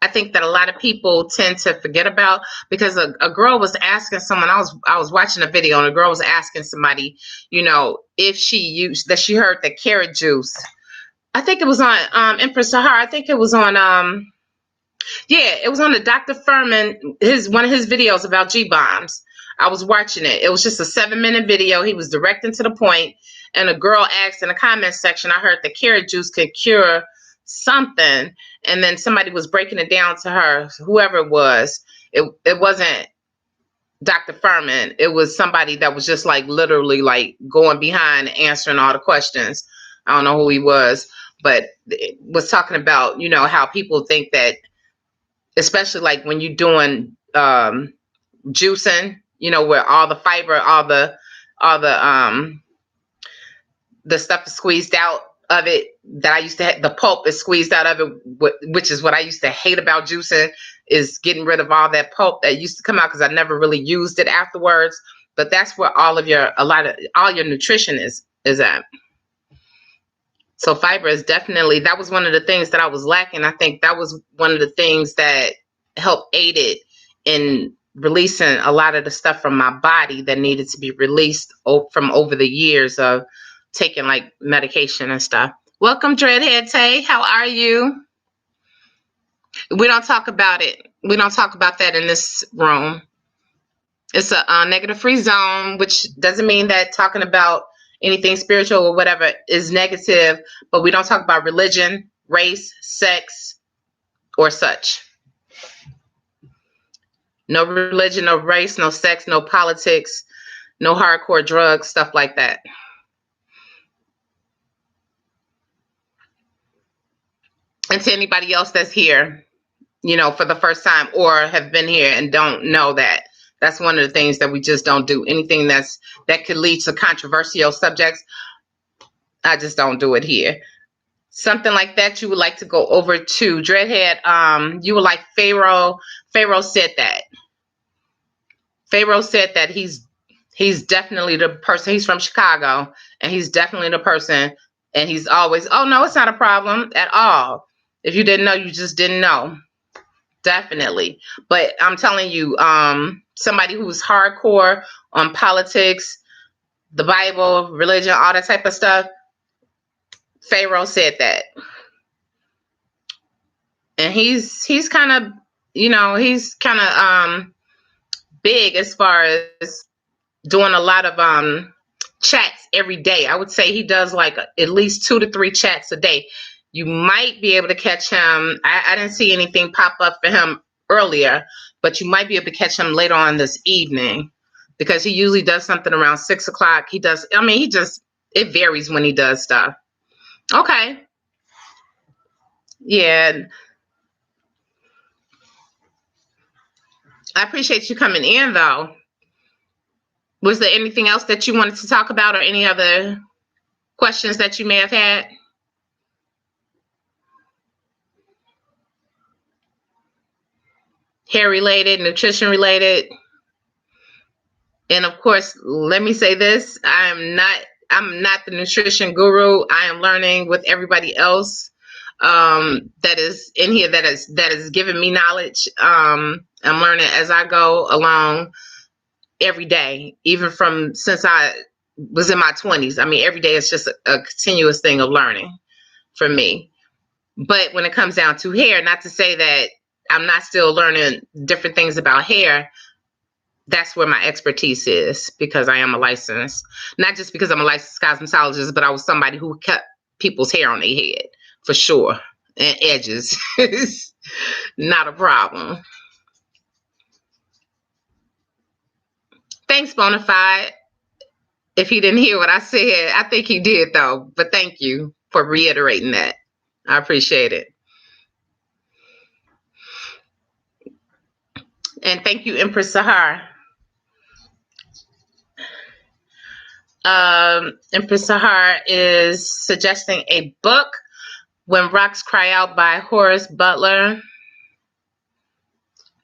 I think that a lot of people tend to forget about, because a girl was asking someone, I was watching a video, and a girl was asking somebody, if she heard the carrot juice. I think it was on Empress Sahara. I think it was on it was on the Dr. Furman, one of his videos about G-bombs. I was watching it. It was just a 7-minute video. He was directing to the point, and a girl asked in the comment section, I heard the carrot juice could cure something, and then somebody was breaking it down to her, whoever it was. It wasn't Dr. Furman. It was somebody that was just like literally like going behind answering all the questions. I don't know who he was, but it was talking about, how people think that, especially like when you're doing juicing, where all the fiber, all the stuff is squeezed out of it, that I used to the pulp is squeezed out of it, which is what I used to hate about juicing, is getting rid of all that pulp that used to come out, because I never really used it afterwards. But that's where all your nutrition is at. So fiber is definitely, that was one of the things that I was lacking. I think that was one of the things that helped aid it in releasing a lot of the stuff from my body that needed to be released from over the years of taking like medication and stuff. Welcome, Dreadhead Tay. How are you? We don't talk about it. We don't talk about that in this room. It's a negative free zone, which doesn't mean that talking about anything spiritual or whatever is negative, but we don't talk about religion, race, sex, or such. No religion, no race, no sex, no politics, no hardcore drugs, stuff like that. And to anybody else that's here, for the first time, or have been here and don't know that, That's one of the things that we just don't do. Anything that could lead to controversial subjects, I just don't do it here. Something like that you would like to go over to Dreadhead. You would like Pharaoh. Pharaoh said that. Pharaoh said that he's definitely the person. He's from Chicago, and he's definitely the person. And he's always, oh no, it's not a problem at all. If you didn't know, you just didn't know. Definitely. But I'm telling you, somebody who's hardcore on politics, the Bible, religion, all that type of stuff, Pharaoh said that. And he's kind of, he's kind of big as far as doing a lot of chats every day. I would say he does like at least 2 to 3 chats a day. You might be able to catch him. I didn't see anything pop up for him earlier, but you might be able to catch him later on this evening, because he usually does something around 6 o'clock. It varies when he does stuff. Okay. Yeah. I appreciate you coming in, though. Was there anything else that you wanted to talk about, or any other questions that you may have had? Hair related, nutrition related. And of course, let me say this, I'm not the nutrition guru. I am learning with everybody else that is in here that is giving me knowledge. I'm learning as I go along every day, even since I was in my 20s. I mean, every day is just a continuous thing of learning for me. But when it comes down to hair, not to say that I'm not still learning different things about hair, that's where my expertise is, because I am a licensed, not just because I'm a licensed cosmetologist, but I was somebody who cut people's hair on their head, for sure, and edges. Not a problem. Thanks, Bonafide. If he didn't hear what I said, I think he did, though. But thank you for reiterating that. I appreciate it. And thank you, Empress Sahar. Empress Sahar is suggesting a book, When Rocks Cry Out by Horace Butler.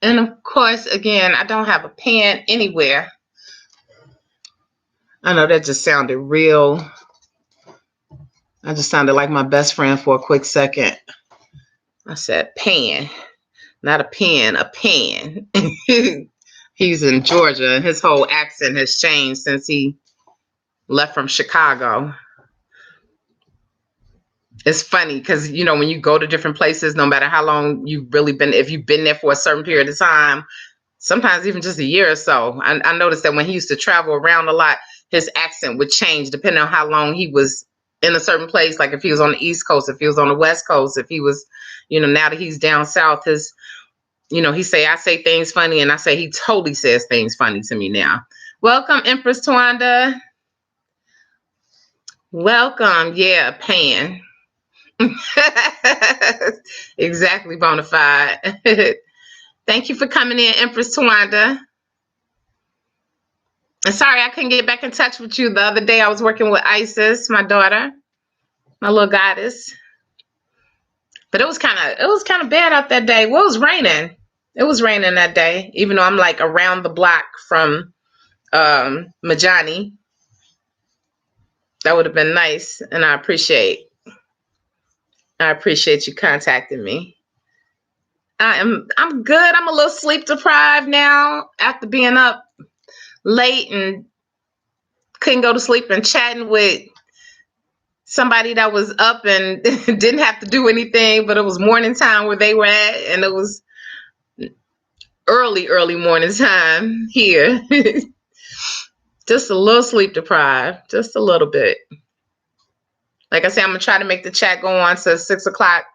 And of course, again, I don't have a pen anywhere. I know that just sounded real. I just sounded like my best friend for a quick second. I said pen, not a pen, a pen. He's in Georgia, and his whole accent has changed since he left from Chicago. It's funny because, when you go to different places, no matter how long you've really been, if you've been there for a certain period of time, sometimes even just a year or so, I noticed that when he used to travel around a lot, his accent would change depending on how long he was in a certain place. Like if he was on the East Coast, if he was on the West Coast, if he was, now that he's down South, he say, I say things funny, and I say he totally says things funny to me now. Welcome, Empress Twanda. Welcome. Yeah, Pan. Exactly, Bonafide. Thank you for coming in, Empress Twanda. And sorry I couldn't get back in touch with you the other day. I was working with Isis, my daughter, my little goddess. But it was kind of bad out that day. Well, it was raining. It was raining that day, even though I'm like around the block from Majani. That would have been nice, and I appreciate you contacting me. I'm good. I'm a little sleep deprived now after being up late and couldn't go to sleep, and chatting with somebody that was up and didn't have to do anything, but it was morning time where they were at, and it was early morning time here. Just a little sleep deprived, just a little bit. Like I said, I'm gonna try to make the chat go on to 6 o'clock.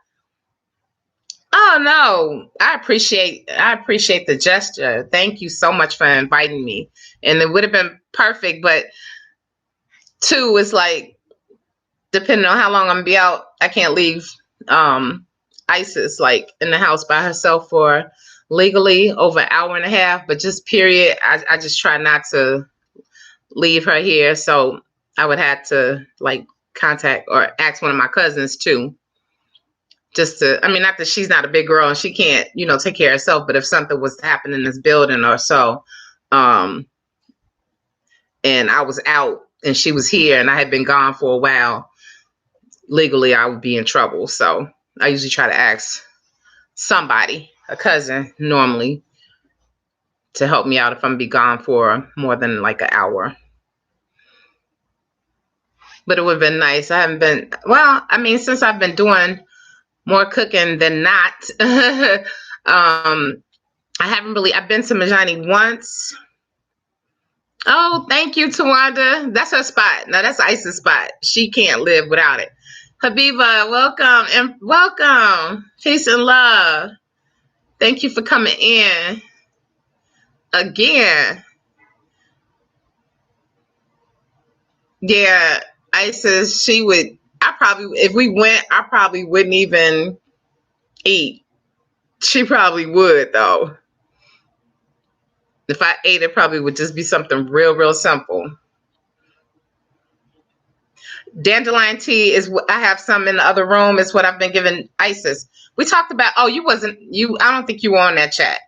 Oh no, I appreciate the gesture. Thank you so much for inviting me. And it would have been perfect, but 2 is like, depending on how long I'm gonna be out, I can't leave Isis like in the house by herself for legally over an hour and a half, but just period, I just try not to leave her here. So I would have to like contact or ask one of my cousins too. Just to, I mean, not that she's not a big girl and she can't, take care of herself, but if something was to happen in this building or so, um, and I was out and she was here and I had been gone for a while, legally I would be in trouble. So I usually try to ask somebody, a cousin normally, to help me out if I'm gonna be gone for more than like an hour. But it would have been nice. I haven't been, well, I mean, since I've been doing more cooking than not, I haven't really, I've been to Majani once. Oh, thank you, Tawanda. That's her spot. Now that's Ice's spot. She can't live without it. Habiba, welcome and welcome. Peace and love. Thank you for coming in again. Yeah, Isis, she would, if we went, I probably wouldn't even eat. She probably would, though. If I ate, it probably would just be something real, real simple. Dandelion tea is what I have some in the other room. It's what I've been giving Isis. We talked about, I don't think you were on that chat.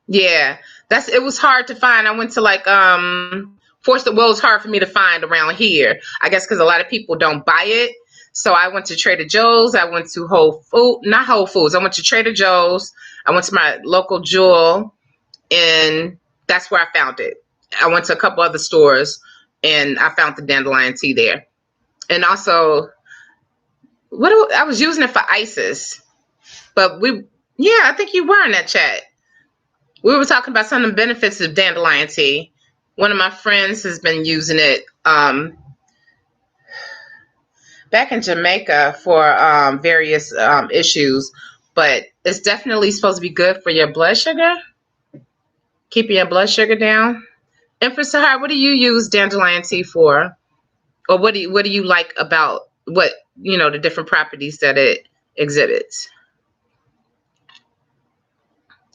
Yeah, it was hard to find. I went to like, it's hard for me to find around here. I guess because a lot of people don't buy it. So I went to Trader Joe's. I went to not Whole Foods. I went to Trader Joe's. I went to my local Jewel, and that's where I found it. I went to a couple other stores, and I found the dandelion tea there. And also, I was using it for Isis, but I think you were in that chat. We were talking about some of the benefits of dandelion tea. One of my friends has been using it back in Jamaica for various issues, but it's definitely supposed to be good for your blood sugar, keeping your blood sugar down. And for Sahar, what do you use dandelion tea for? Or what do you like about the different properties that it exhibits?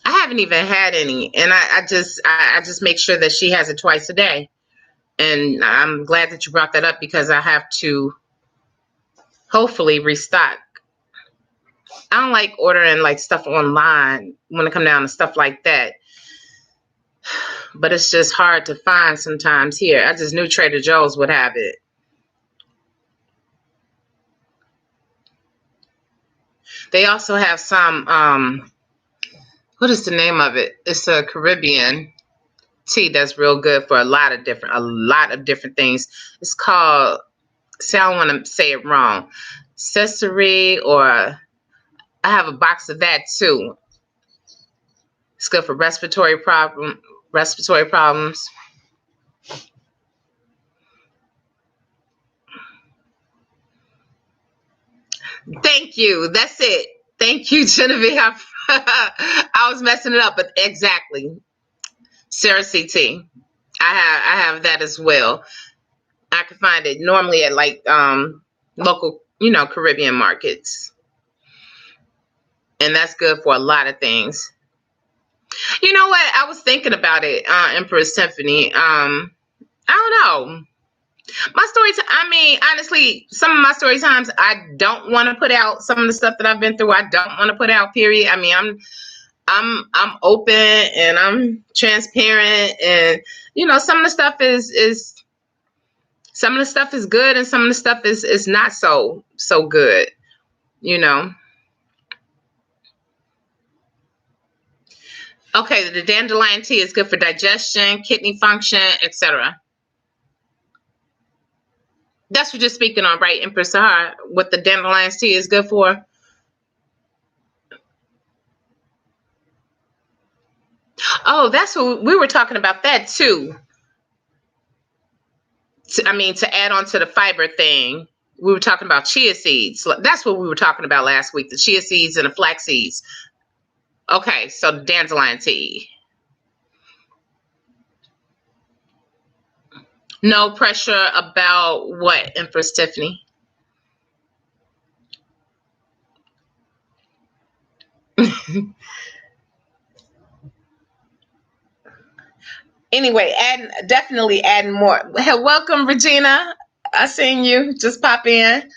I haven't even had any, and I just make sure that she has it twice a day. And I'm glad that you brought that up because I have to hopefully restock. I don't like ordering like stuff online when it comes down to stuff like that. But it's just hard to find sometimes here. I just knew Trader Joe's would have it. They also have some, what is the name of it? It's a Caribbean tea that's real good for a lot of different things. It's called, I don't want to say it wrong, Cesare, or I have a box of that too. It's good for respiratory problems. Thank you. That's it. Thank you, Genevieve. I was messing it up, but exactly. Sarah CT. I have that as well. I can find it normally at like local, Caribbean markets. And that's good for a lot of things. You know what? I was thinking about it, Empress Symphony. I don't know. My story honestly, some of my story times I don't want to put out. Some of the stuff that I've been through, I don't want to put out, period. I mean, I'm open and I'm transparent, and some of the stuff is some of the stuff is good and some of the stuff is not so good, Okay, the dandelion tea is good for digestion, kidney function, etc. That's what you're speaking on, right, Empress Sahar? What the dandelion tea is good for? Oh, that's what we were talking about that too. To add on to the fiber thing, we were talking about chia seeds. That's what we were talking about last week, the chia seeds and the flax seeds. Okay, so dandelion tea. No pressure about what, Empress Tiffany? Anyway, definitely adding more. Welcome, Regina. I seen you. Just pop in.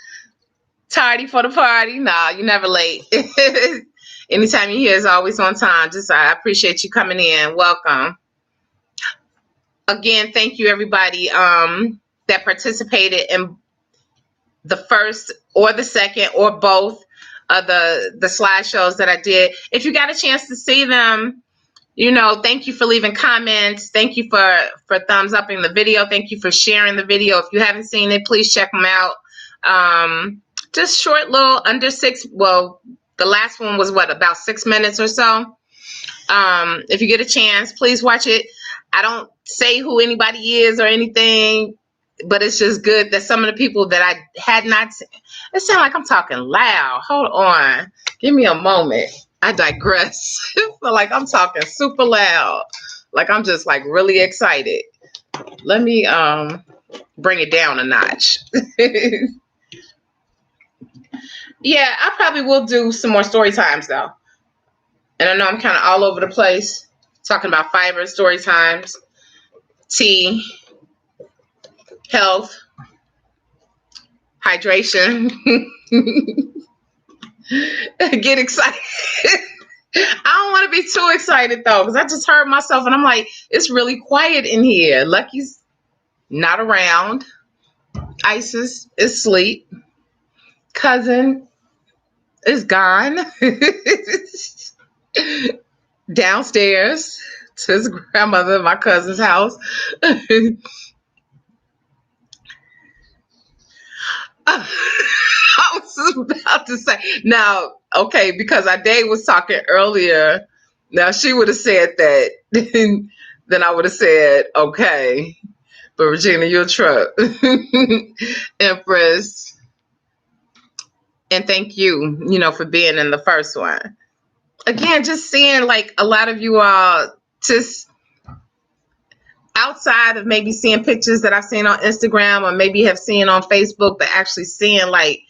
Tardy for the party. Nah, you never late. Anytime you're here is always on time. I appreciate you coming in. Welcome. Again, thank you everybody that participated in the first or the second or both of the slideshows that I did. If you got a chance to see them, thank you for leaving comments. Thank you for thumbs up in the video. Thank you for sharing the video. If you haven't seen it, please check them out. Just short little under six. Well, the last one was about 6 minutes or so. If you get a chance, please watch it. I don't say who anybody is or anything, but it's just good that some of the people that I had not seen. It sounds like I'm talking loud. Hold on. Give me a moment. I digress. I feel like I'm talking super loud. Like I'm just like really excited. Let me bring it down a notch. Yeah, I probably will do some more story times though. And I know I'm kind of all over the place talking about fiber, story times, tea, health, hydration. Get excited. I don't want to be too excited though, because I just heard myself and I'm like, it's really quiet in here. Lucky's not around. Isis is asleep. Cousin is gone. Downstairs to his grandmother, my cousin's house. I was about to say, now, okay, because Ade was talking earlier. Now, she would have said that. Then I would have said, okay. But Regina, you're a truck. Empress. And thank you, for being in the first one. Again, just seeing like a lot of you all just outside of maybe seeing pictures that I've seen on Instagram or maybe have seen on Facebook, but actually seeing like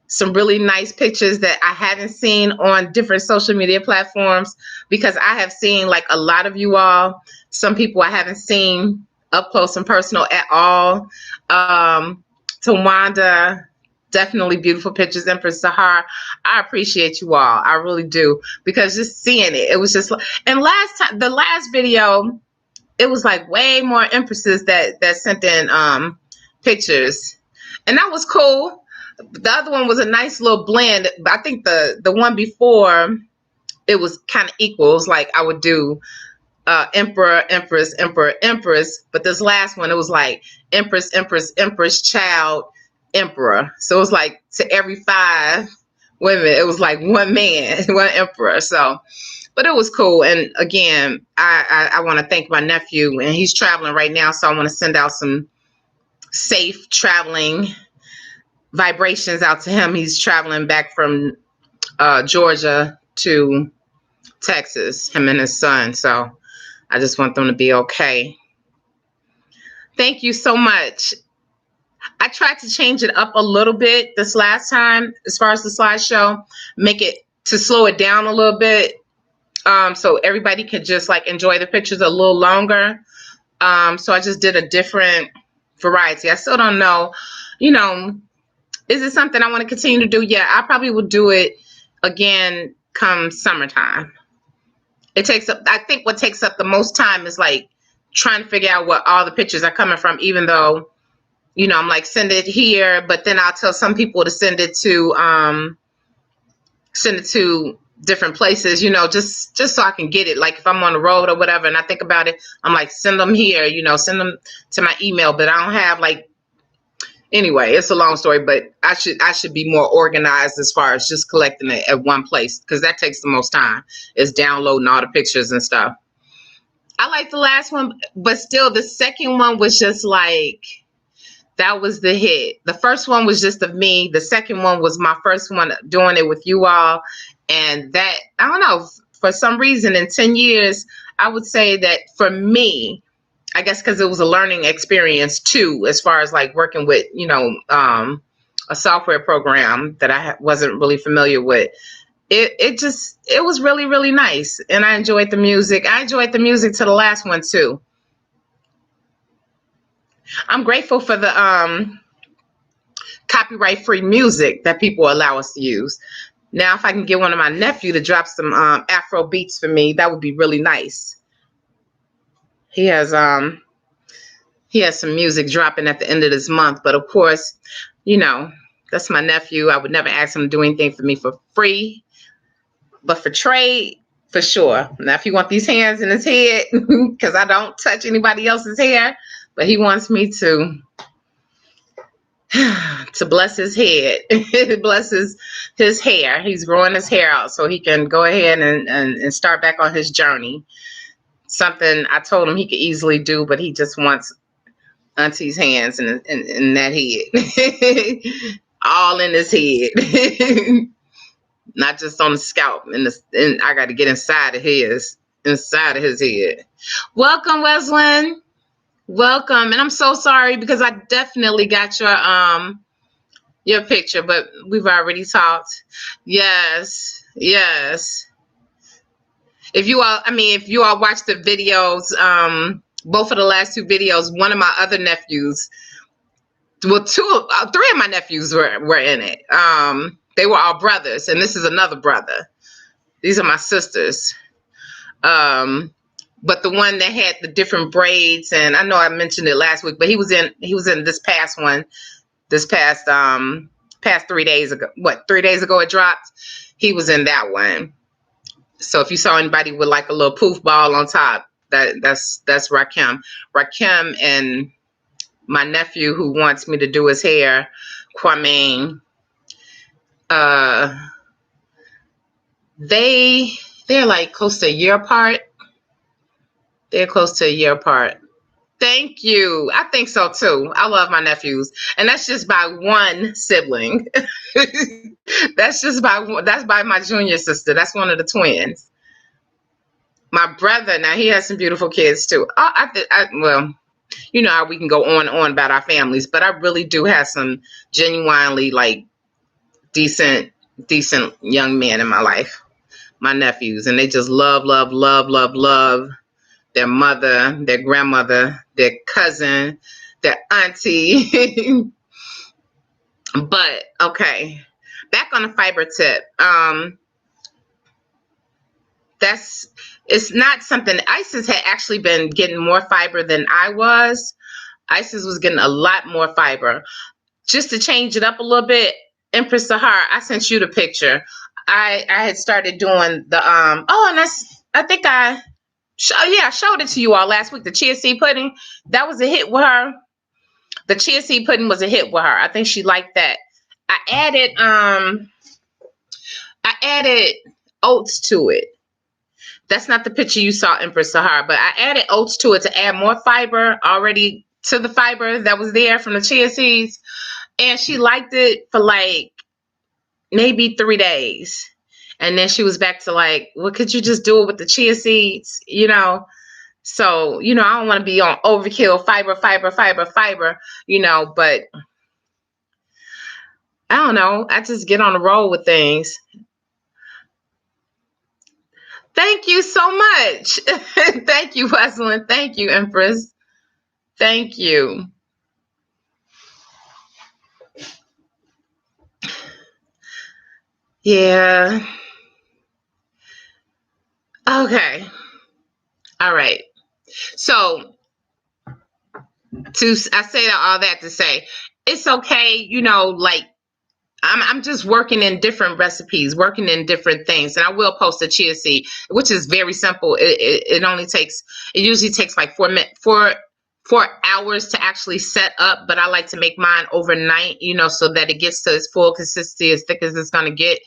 some really nice pictures that I haven't seen on different social media platforms, because I have seen like a lot of you all, some people I haven't seen up close and personal at all. Tawanda, definitely beautiful pictures. Empress Sahar, I appreciate you all. I really do, because just seeing it was just, and the last video, it was like way more empresses that sent in pictures, and that was cool. The other one was a nice little blend. But I think the one before, it was kind of equal. It was like I would do emperor, empress, emperor, empress. But this last one, it was like empress, empress, empress, child, emperor. So it was like to every 5 women, it was like one man, one emperor. So, but it was cool. And again, I want to thank my nephew, and he's traveling right now. So I want to send out some safe traveling vibrations out to him. He's traveling back from Georgia to Texas, him and his son. So I just want them to be okay. Thank you so much. I tried to change it up a little bit this last time as far as the slideshow, make it to slow it down a little bit, so everybody could just like enjoy the pictures a little longer. So I just did a different variety. I still don't know, is it something I want to continue to do? Yeah, I probably will do it again come summertime. I think what takes up the most time is like trying to figure out what all the pictures are coming from, even though, I'm like, send it here, but then I'll tell some people to send it to different places, just so I can get it. Like if I'm on the road or whatever and I think about it, I'm like, send them here, send them to my email. But I don't have anyway, it's a long story, but I should be more organized as far as just collecting it at one place, because that takes the most time, is downloading all the pictures and stuff. I like the last one, but still the second one was just like, that was the hit. The first one was just of me. The second one was my first one doing it with you all. And that, I don't know, for some reason in 10 years, I would say that for me, I guess because it was a learning experience too, as far as like working with, a software program that I wasn't really familiar with. it was really, really nice. And I enjoyed the music. I enjoyed the music to the last one too. I'm grateful for the copyright free music that people allow us to use. Now, if I can get one of my nephew to drop some Afro beats for me, that would be really nice. He has some music dropping at the end of this month, but of course, you know, that's my nephew. I would never ask him to do anything for me for free, but for trade, for sure. Now, if he wants these hands in his head, because I don't touch anybody else's hair, but he wants me to bless his head, bless his hair. He's growing his hair out so he can go ahead and start back on his journey. Something I told him he could easily do, but he just wants Auntie's hands in that head. All in his head. Not just on the scalp. And I got to get inside of his head. Welcome, Weslin. Welcome. And I'm so sorry because I definitely got your picture, but we've already talked. Yes. If you all watch the videos, both of the last two videos, one of my other nephews, well, three of my nephews were in it. They were all brothers, and this is another brother. These are my sisters. But the one that had the different braids, and I know I mentioned it last week, but he was in this past one, past 3 days ago. 3 days ago it dropped? He was in that one. So if you saw anybody with like a little poof ball on top, that's Rakim. Rakim and my nephew who wants me to do his hair, Kwame, they're like close to a year apart. They're close to a year apart. Thank you. I think so too. I love my nephews. And that's just by one sibling. That's by my junior sister. That's one of the twins. My brother, now he has some beautiful kids too. Well, you know how we can go on and on about our families, but I really do have some genuinely like decent young men in my life. My nephews. And they just love their mother, their grandmother, their cousin, their auntie. But okay, back on the fiber tip. It's not something. Isis had actually been getting more fiber than I was. Isis was getting a lot more fiber. Just to change it up a little bit, Empress Sahar, I sent you the picture. I had started doing the I showed it to you all last week. The chia seed pudding, that was a hit with her. The chia seed pudding was a hit with her. I think she liked that. I added oats to it. That's not the picture you saw, Empress Sahar, but I added oats to it to add more fiber already to the fiber that was there from the chia seeds. And she liked it for like maybe 3 days. And then she was back to like, well, could you just do it with the chia seeds? You know? So, you know, I don't want to be on overkill fiber, you know, but I don't know. I just get on the roll with things. Thank you so much. Thank you, Weslin. Thank you, Empress. Thank you. Yeah. Okay. All right. So I say all that to say it's okay, you know, like I'm just working in different recipes, working in different things, and I will post a chia seed, which is very simple. It usually takes like 4 hours to actually set up, but I like to make mine overnight, you know, so that it gets to its full consistency, as thick as it's gonna get.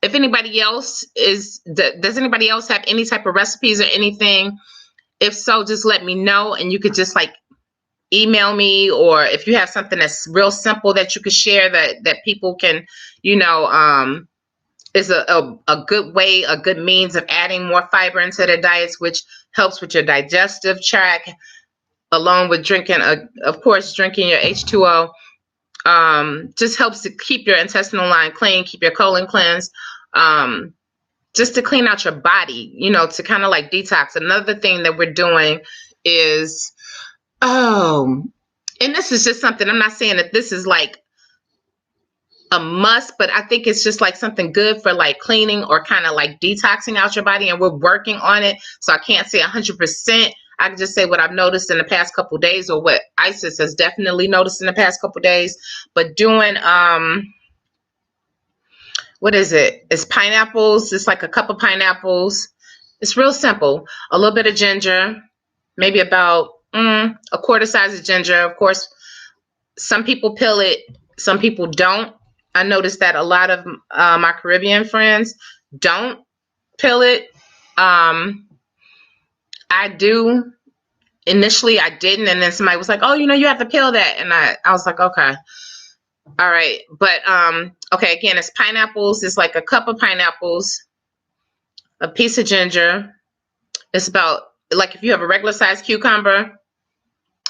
If anybody else does anybody else have any type of recipes or anything? If so, just let me know, and you could just like email me, or if you have something that's real simple that you could share that people can, you know, is a good way, a good means of adding more fiber into their diets, which helps with your digestive tract, along with drinking your H2O. Just helps to keep your intestinal line clean, keep your colon cleansed, just to clean out your body, to kind of like detox. Another thing that we're doing is, and this is just something, I'm not saying that this is like a must, but I think it's just like something good for like cleaning or kind of like detoxing out your body, and we're working on it. So I can't say 100%. I can just say what I've noticed in the past couple of days, or what Isis has definitely noticed in the past couple of days. But doing what is it? It's pineapples. It's like a cup of pineapples. It's real simple. A little bit of ginger, maybe about a quarter size of ginger. Of course, some people peel it, some people don't. I noticed that a lot of my Caribbean friends don't peel it. I do. Initially, I didn't, and then somebody was like, "Oh, you have to peel that," and I was like, "Okay, all right." But okay, again, it's pineapples. It's like a cup of pineapples, a piece of ginger. It's about like if you have a regular size cucumber,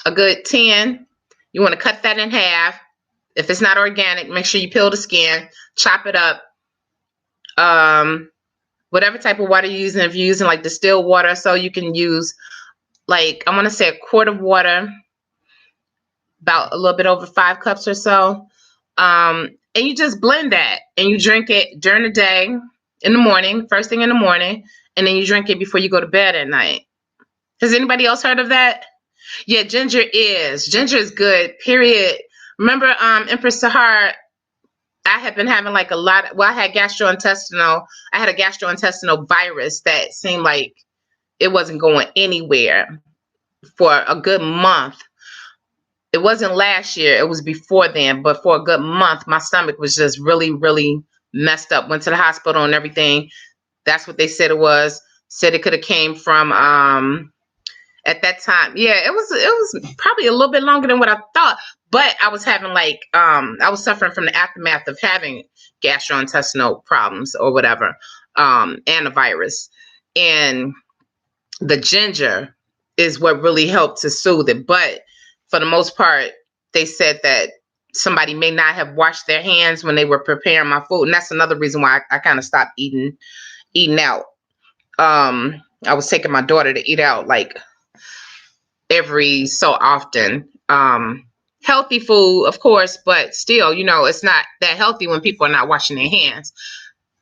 a good 10. You want to cut that in half. If it's not organic, make sure you peel the skin, chop it up. Whatever type of water you're using, if you're using like distilled water, so you can use like, I want to say a quart of water, about a little bit over 5 cups or so. And you just blend that and you drink it during the day, in the morning, first thing in the morning, and then you drink it before you go to bed at night. Has anybody else heard of that? Yeah, ginger is good, period. Remember, Empress Sahar, I had been having like I had I had a gastrointestinal virus that seemed like it wasn't going anywhere for a good month. It wasn't last year, it was before then, but for a good month, my stomach was just really, really messed up. Went to the hospital and everything. That's what they said it was. Said it could have came from at that time. Yeah, it was probably a little bit longer than what I thought, but I was having like I was suffering from the aftermath of having gastrointestinal problems or whatever, and a virus. And the ginger is what really helped to soothe it. But for the most part, they said that somebody may not have washed their hands when they were preparing my food. And that's another reason why I kind of stopped eating out. I was taking my daughter to eat out like every so often. Healthy food, of course, but still, it's not that healthy when people are not washing their hands.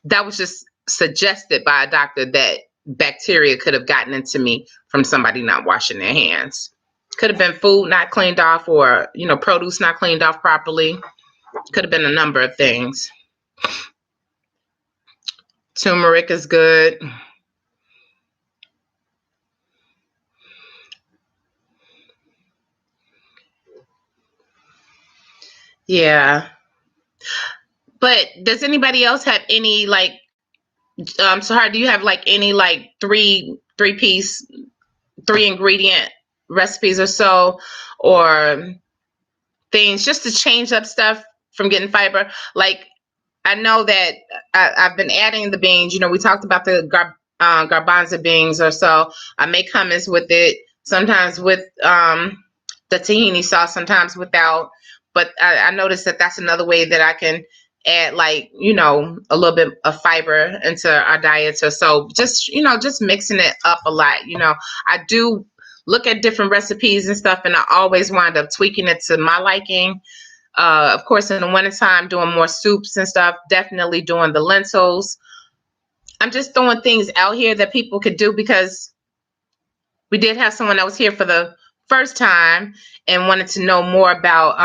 That was just suggested by a doctor that bacteria could have gotten into me from somebody not washing their hands. Could have been food not cleaned off, or, produce not cleaned off properly. Could have been a number of things. Turmeric is good. Yeah. But does anybody else have any like, Sahar, do you have like any like three ingredient recipes or so, or things just to change up stuff from getting fiber? Like, I know that I've been adding the beans. We talked about the garbanzo beans or so. I make hummus with it, sometimes with the tahini sauce, sometimes without. But I noticed that that's another way that I can add like, a little bit of fiber into our diets or so. Just, just mixing it up a lot. I do look at different recipes and stuff, and I always wind up tweaking it to my liking. Of course, in the wintertime, doing more soups and stuff, definitely doing the lentils. I'm just throwing things out here that people could do, because we did have someone that was here for the first time and wanted to know more about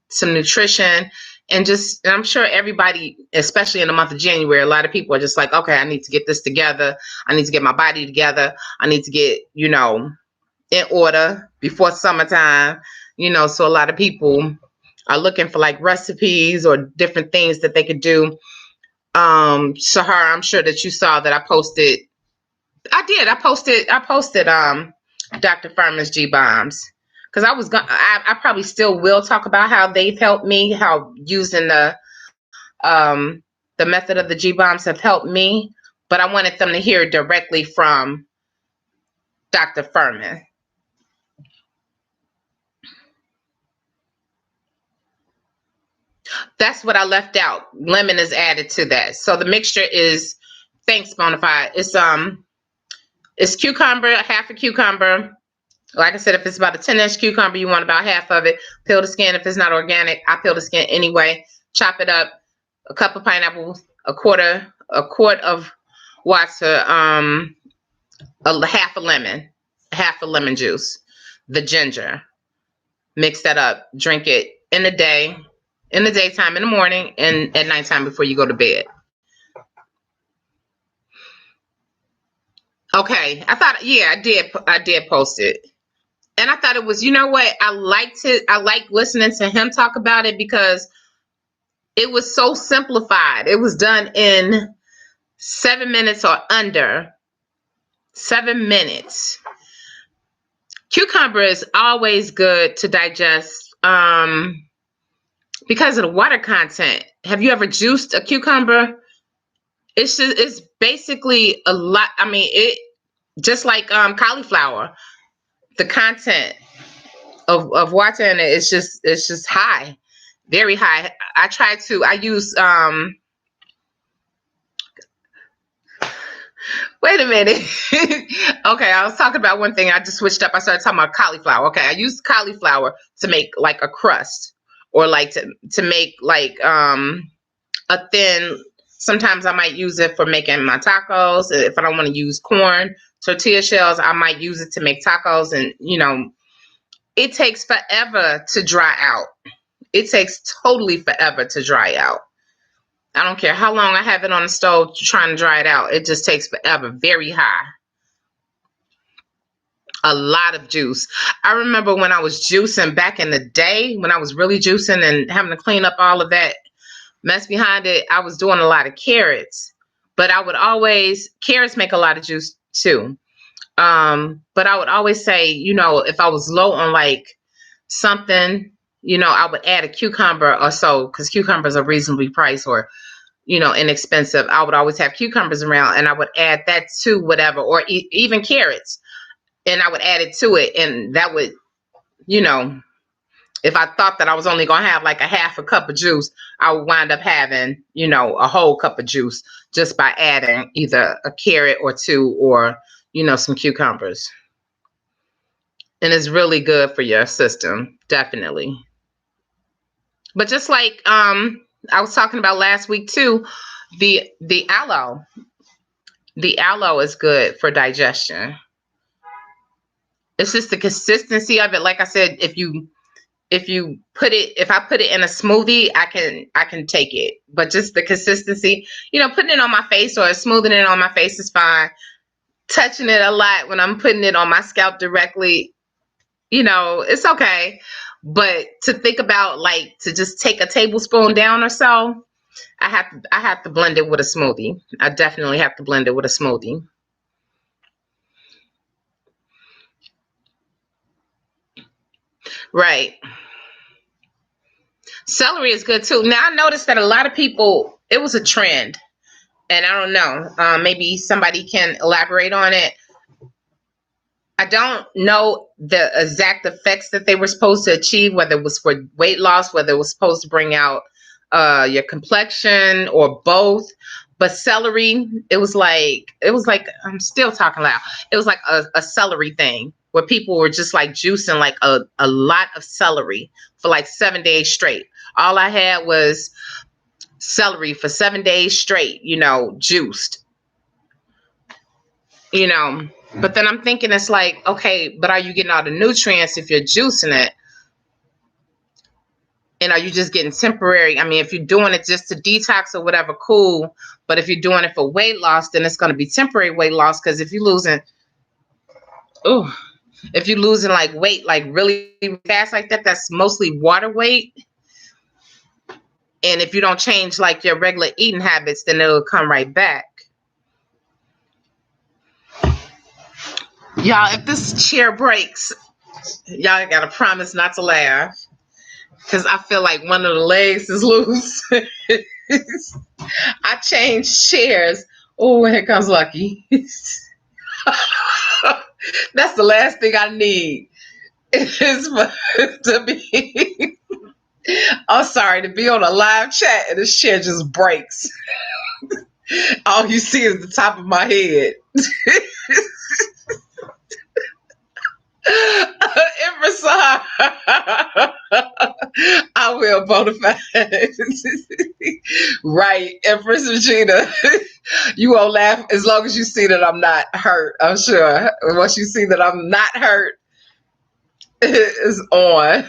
some nutrition. And I'm sure everybody, especially in the month of January, a lot of people are just like, okay, I need to get this together. I need to get my body together. I need to get, in order before summertime. So a lot of people are looking for like recipes or different things that they could do. Sahar, I'm sure that you saw that I posted. I posted Dr. Furman's G bombs, because I probably still will talk about how they've helped me, how using the method of the G bombs have helped me, but I wanted them to hear directly from Dr. Furman. That's what I left out. Lemon is added to that. So the mixture is, thanks, Bonafide. It's cucumber, half a cucumber. Like I said, if it's about a 10-inch cucumber, you want about half of it. Peel the skin. If it's not organic, I peel the skin anyway. Chop it up. A cup of pineapple, a quart of water, half a lemon juice, the ginger. Mix that up. Drink it in the daytime, in the morning, and at nighttime before you go to bed. Okay, I did post it. And I thought it was, you know what? I like listening to him talk about it because it was so simplified. It was done in 7 minutes or under. 7 minutes. Cucumber is always good to digest because of the water content. Have you ever juiced a cucumber? It's basically a lot. I mean, it just like cauliflower. The content of water in it is just high, very high. I use wait a minute. Okay, I was talking about one thing. I just switched up. I started talking about cauliflower. Okay, I use cauliflower to make like a crust, or like to make like a thin. Sometimes I might use it for making my tacos. If I don't want to use corn tortilla shells, I might use it to make tacos. And it takes forever to dry out. It takes totally forever to dry out. I don't care how long I have it on the stove trying to dry it out. It just takes forever. Very high. A lot of juice. I remember when I was juicing back in the day, when I was really juicing and having to clean up all of that mess behind it, I was doing a lot of carrots. But carrots make a lot of juice too. But I would always say, if I was low on like something, I would add a cucumber or so, because cucumbers are reasonably priced or, inexpensive. I would always have cucumbers around, and I would add that to whatever, or even carrots, and I would add it to it. And that would, if I thought that I was only going to have like a half a cup of juice, I would wind up having, a whole cup of juice just by adding either a carrot or two, or, some cucumbers. And it's really good for your system, definitely. But just like I was talking about last week too, the aloe. The aloe is good for digestion. It's just the consistency of it. Like I said, if I put it in a smoothie, I can take it. But just the consistency, putting it on my face or smoothing it on my face is fine. Touching it a lot when I'm putting it on my scalp directly, it's okay. But to think about, like, to just take a tablespoon down or so, I have to blend it with a smoothie. I definitely have to blend it with a smoothie. Right. Celery is good too. Now I noticed that a lot of people, it was a trend, and I don't know, maybe somebody can elaborate on it. I don't know the exact effects that they were supposed to achieve, whether it was for weight loss, whether it was supposed to bring out your complexion, or both. But celery, it was like, I'm still talking loud. It was like a celery thing where people were just like juicing like a lot of celery for like 7 days straight. All I had was celery for 7 days straight, juiced, But then I'm thinking, it's like, okay, but are you getting all the nutrients if you're juicing it? And are you just getting temporary? I mean, if you're doing it just to detox or whatever, cool. But if you're doing it for weight loss, then it's going to be temporary weight loss. Because if you're losing like weight, like really fast like that, that's mostly water weight. And if you don't change like your regular eating habits, then it'll come right back. Y'all, if this chair breaks, y'all gotta promise not to laugh, because I feel like one of the legs is loose. I changed chairs. Oh, here comes Lucky. That's the last thing I need, is for to be I'm sorry to be on a live chat and this chair just breaks. All you see is the top of my head. Empress, I will bonafide. Right, Empress Regina. You won't laugh as long as you see that I'm not hurt. I'm sure. Once you see that I'm not hurt, it's on.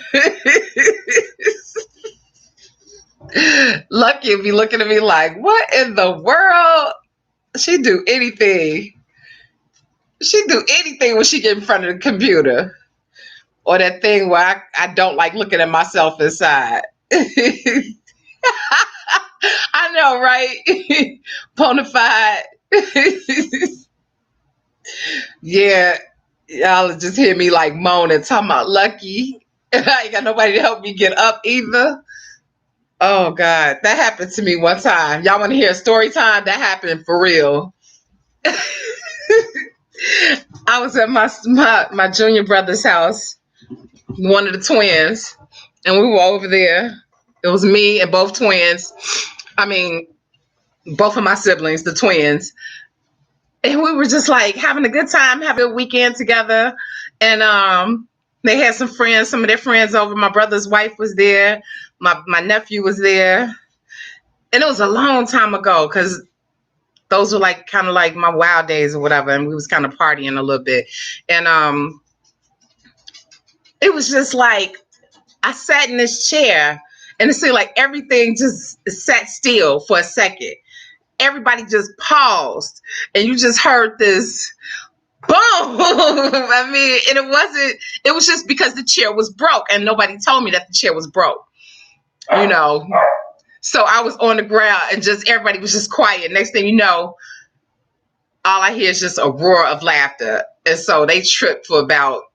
Lucky will be looking at me like, what in the world? She do anything. She do anything when she get in front of the computer. Or that thing where I don't like looking at myself inside. I know, right? Bonafide. Yeah. Y'all just hear me like moaning, talking about Lucky. I ain't got nobody to help me get up either. Oh God, that happened to me one time. Y'all want to hear a story time? That happened for real. I was at my junior brother's house, one of the twins, and we were over there. It was me and both twins. I mean, both of my siblings, the twins. And we were just like having a good time, having a weekend together. And they had some friends, some of their friends over. My brother's wife was there. My nephew was there. And it was a long time ago because those were like kind of like my wild days or whatever. And we was kind of partying a little bit. And it was just like I sat in this chair and it seemed like everything just sat still for a second. Everybody just paused and you just heard this boom. I mean, and it was just because the chair was broke and nobody told me that the chair was broke, you know. So I was on the ground and just everybody was just quiet. Next thing you know, all I hear is just a roar of laughter. And so they tripped for about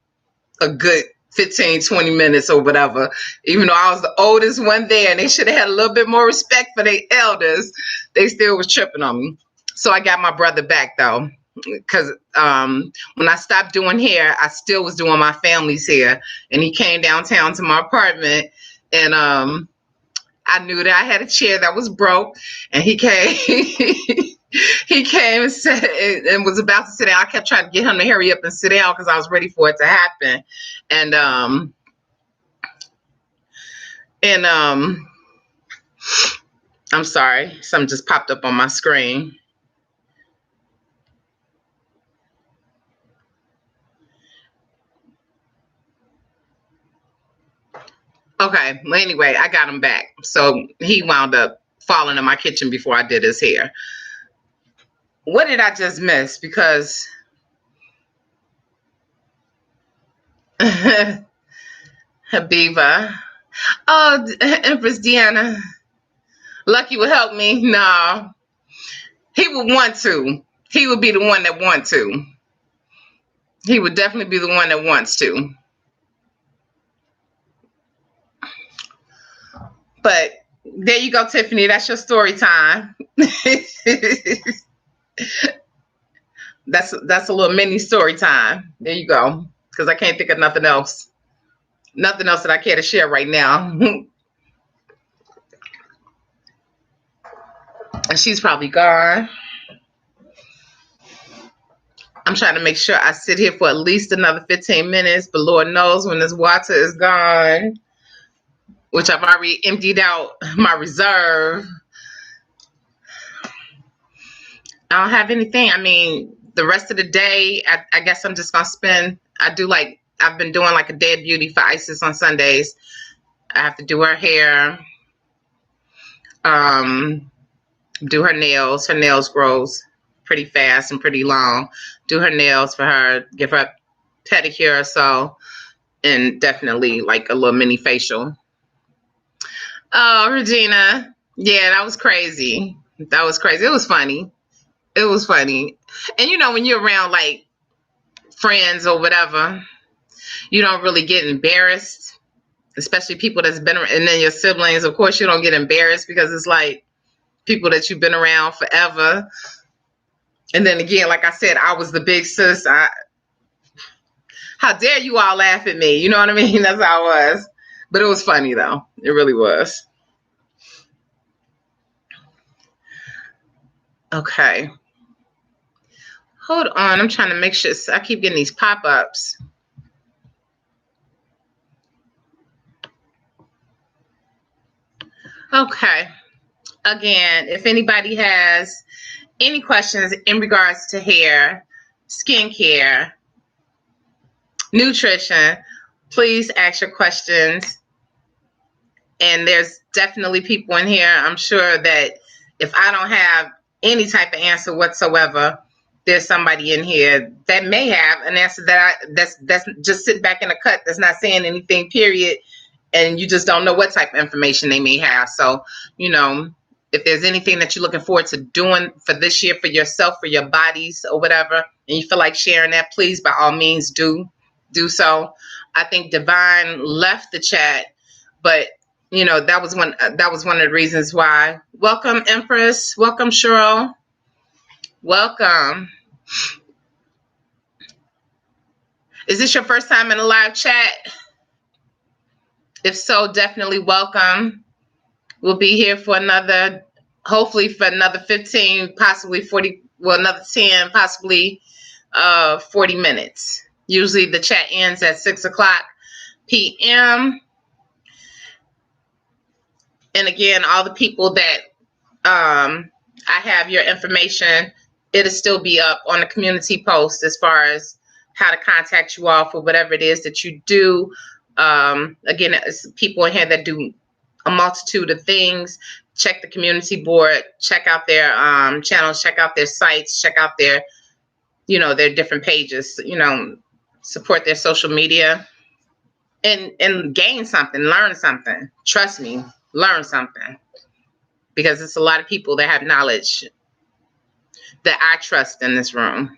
a good 15, 20 minutes or whatever. Even though I was the oldest one there and they should have had a little bit more respect for their elders, they still was tripping on me. So I got my brother back though. Because when I stopped doing hair, I still was doing my family's hair. And he came downtown to my apartment and I knew that I had a chair that was broke. And he came he came and said and was about to sit down. I kept trying to get him to hurry up and sit down because I was ready for it to happen. And I'm sorry, something just popped up on my screen. Okay, well, anyway, I got him back. So he wound up falling in my kitchen before I did his hair. What did I just miss? Because Habiba. Oh, Empress Deanna. Lucky would help me. No. He would want to. He would be the one that want to. He would definitely be the one that wants to. But there you go, Tiffany. That's your story time. That's a little mini story time. There you go. Because I can't think of nothing else. Nothing else that I care to share right now. And she's probably gone. I'm trying to make sure I sit here for at least another 15 minutes, but Lord knows when this water is gone, which I've already emptied out my reserve. I don't have anything. I mean, the rest of the day, I guess I'm just going to spend, I've been doing like a day of beauty for Isis on Sundays. I have to do her hair, do her nails. Her nails grows pretty fast and pretty long. Do her nails for her, give her a pedicure or so, and definitely like a little mini facial. Oh, Regina. Yeah, that was crazy. That was crazy. It was funny. It was funny. And you know, when you're around like friends or whatever, you don't really get embarrassed, especially people that's been around, and then your siblings, of course, you don't get embarrassed because it's like people that you've been around forever. And then again, like I said, I was the big sis. How dare you all laugh at me? You know what I mean? That's how I was. But it was funny though. It really was. Okay. Hold on. I'm trying to make sure. I keep getting these pop-ups. Okay. Again, if anybody has any questions in regards to hair, skincare, nutrition, please ask your questions. And there's definitely people in here, I'm sure, that if I don't have any type of answer whatsoever, there's somebody in here that may have an answer that's just sitting back in a cut, that's not saying anything, period. And you just don't know what type of information they may have. So, you know, if there's anything that you're looking forward to doing for this year, for yourself, for your bodies or whatever, and you feel like sharing that, please, by all means, do so. I think Divine left the chat, but you know, that was one of the reasons why. Welcome, Empress. Welcome, Cheryl. Welcome. Is this your first time in a live chat? If so, definitely welcome. We'll be here for hopefully for another 15, possibly 40, well, another 10, possibly 40 minutes. Usually the chat ends at 6:00 p.m. And again, all the people that I have your information, it'll still be up on the community post as far as how to contact you all for whatever it is that you do. Again, it's people in here that do a multitude of things. Check the community board, check out their channels, check out their sites, check out their, you know, their different pages, you know, support their social media and gain something, learn something. Trust me, learn something. Because it's a lot of people that have knowledge that I trust in this room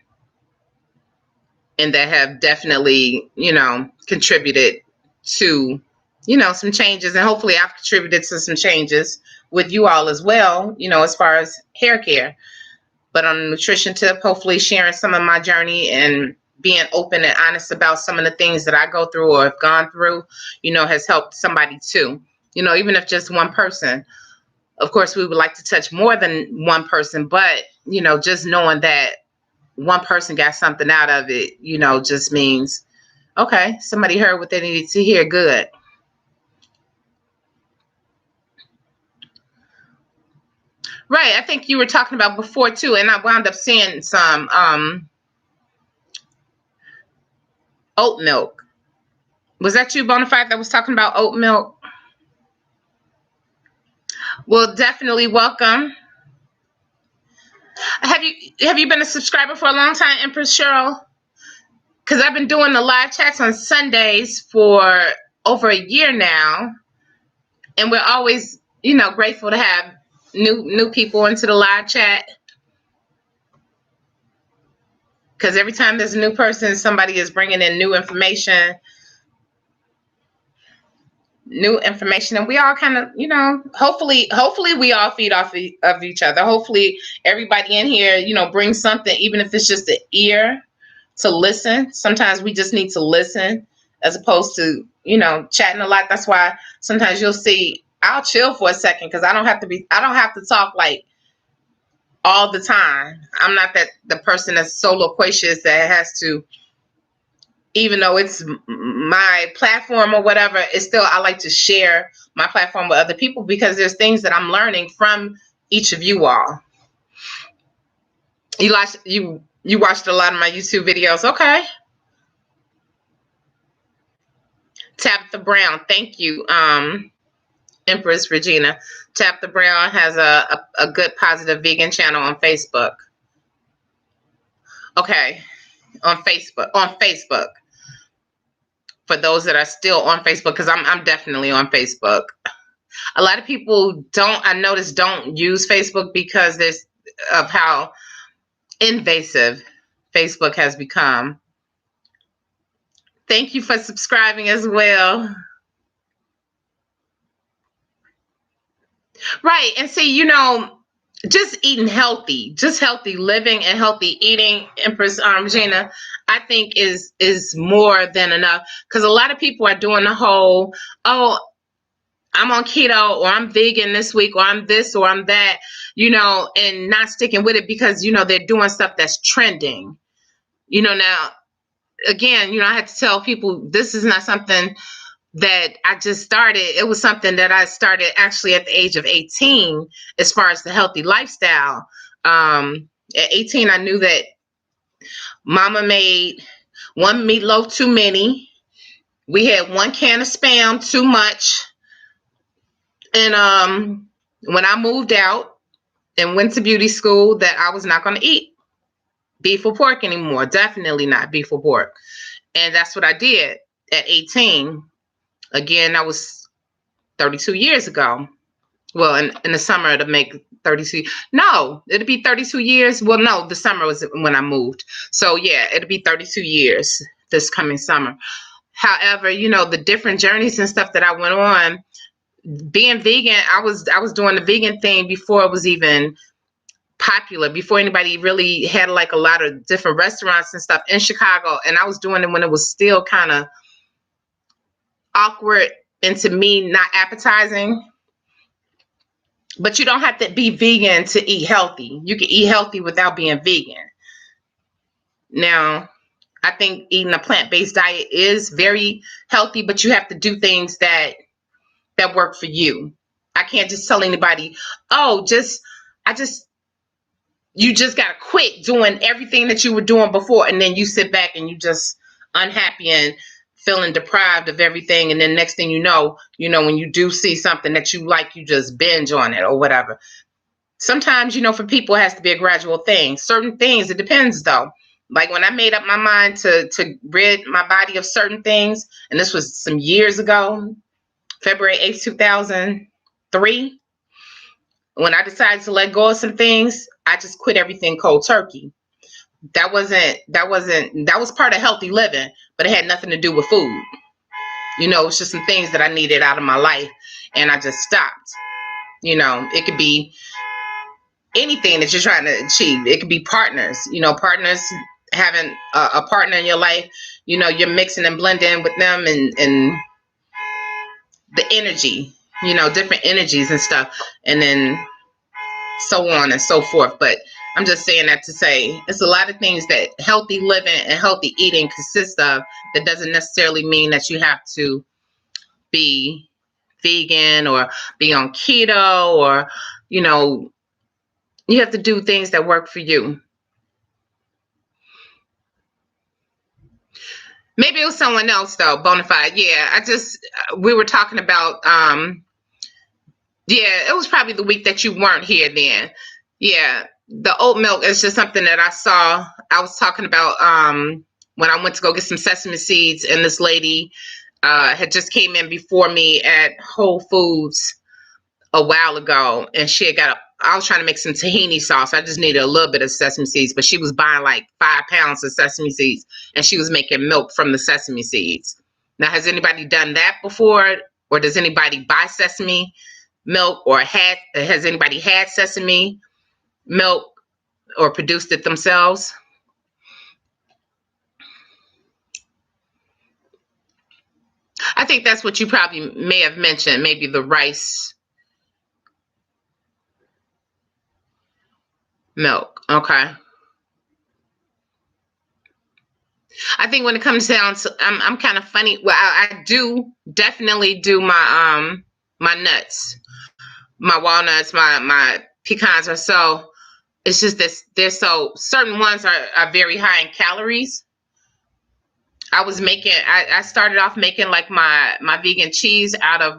and that have definitely, you know, contributed to, you know, some changes. And hopefully I've contributed to some changes with you all as well, you know, as far as hair care. But on the nutrition tip, hopefully sharing some of my journey and being open and honest about some of the things that I go through or have gone through, you know, has helped somebody too. You know, even if just one person. Of course, we would like to touch more than one person, but, you know, just knowing that one person got something out of it, you know, just means, okay, somebody heard what they needed to hear. Good. Right. I think you were talking about before too, and I wound up seeing some oat milk. Was that you, Bonafide, that was talking about oat milk? Well, definitely welcome. Have you been a subscriber for a long time, Empress Cheryl? Because I've been doing the live chats on Sundays for over a year now, and we're always, you know, grateful to have new people into the live chat. Because every time there's a new person, somebody is bringing in new information, and we all kind of, you know, hopefully we all feed off of each other. Hopefully everybody in here, you know, brings something, even if it's just an ear to listen. Sometimes we just need to listen as opposed to, you know, chatting a lot. That's why sometimes you'll see I'll chill for a second because I don't have to talk like all the time. I'm not the person that's so loquacious that has to, even though it's my platform or whatever, it's still, I like to share my platform with other people because there's things that I'm learning from each of you all. You watched a lot of my YouTube videos. Okay. Tabitha Brown, thank you, Empress Regina. Tabitha Brown has a good positive vegan channel on Facebook. Okay, on Facebook. For those that are still on Facebook, because I'm definitely on Facebook. A lot of people don't use Facebook because of how invasive Facebook has become. Thank you for subscribing as well. Right. And see, you know, just eating healthy, just healthy living and healthy eating, Empress Regina, I think is more than enough. Because a lot of people are doing the whole, oh, I'm on keto, or I'm vegan this week, or I'm this, or I'm that, and not sticking with it because, they're doing stuff that's trending. Now, again, I had to tell people this is not something that I just started. It was something that I started actually at the age of 18, as far as the healthy lifestyle. At 18, I knew that mama made one meatloaf too many. We had one can of Spam too much. And when I moved out and went to beauty school, that I was not going to eat beef or pork anymore. Definitely not beef or pork. And that's what I did at 18. Again, that was 32 years ago. Well, in the summer, it'll make 32. No, it'll be 32 years. Well, no, the summer was when I moved. So, yeah, it'll be 32 years this coming summer. However, the different journeys and stuff that I went on, being vegan, I was doing the vegan thing before it was even popular, before anybody really had like a lot of different restaurants and stuff in Chicago. And I was doing it when it was still kind of awkward and, to me, not appetizing. But you don't have to be vegan to eat healthy. You can eat healthy without being vegan. Now, I think eating a plant-based diet is very healthy, but you have to do things that work for you. I can't just tell anybody, oh, you just got to quit doing everything that you were doing before, and then you sit back and you just unhappy and feeling deprived of everything. And then next thing you know, when you do see something that you like, you just binge on it or whatever. Sometimes, for people, it has to be a gradual thing. Certain things, it depends though. Like when I made up my mind to rid my body of certain things, and this was some years ago, February 8th, 2003, when I decided to let go of some things, I just quit everything cold turkey. That was part of healthy living, but it had nothing to do with food. It's just some things that I needed out of my life, and I just stopped. It could be anything that you're trying to achieve. It could be partners, partners, having a partner in your life, you're mixing and blending with them, and the energy, different energies and stuff, and then so on and so forth. But I'm just saying that to say it's a lot of things that healthy living and healthy eating consists of. That doesn't necessarily mean that you have to be vegan or be on keto, or, you have to do things that work for you. Maybe it was someone else though, Bonafide. Yeah, we were talking about, yeah, it was probably the week that you weren't here then. Yeah, the oat milk is just something that I saw. I was talking about when I went to go get some sesame seeds, and this lady had just came in before me at Whole Foods a while ago, and she had I was trying to make some tahini sauce. I just needed a little bit of sesame seeds, but she was buying like 5 pounds of sesame seeds, and she was making milk from the sesame seeds. Now, has anybody done that before? Or does anybody buy sesame milk, or has anybody had sesame milk or produced it themselves? I think that's what you probably may have mentioned, maybe the rice milk. Okay. I think when it comes down to, I'm kind of funny. Well, I do definitely do my my nuts, my walnuts, my pecans are so. It's just this. They're so, certain ones are very high in calories. I started off making like my vegan cheese out of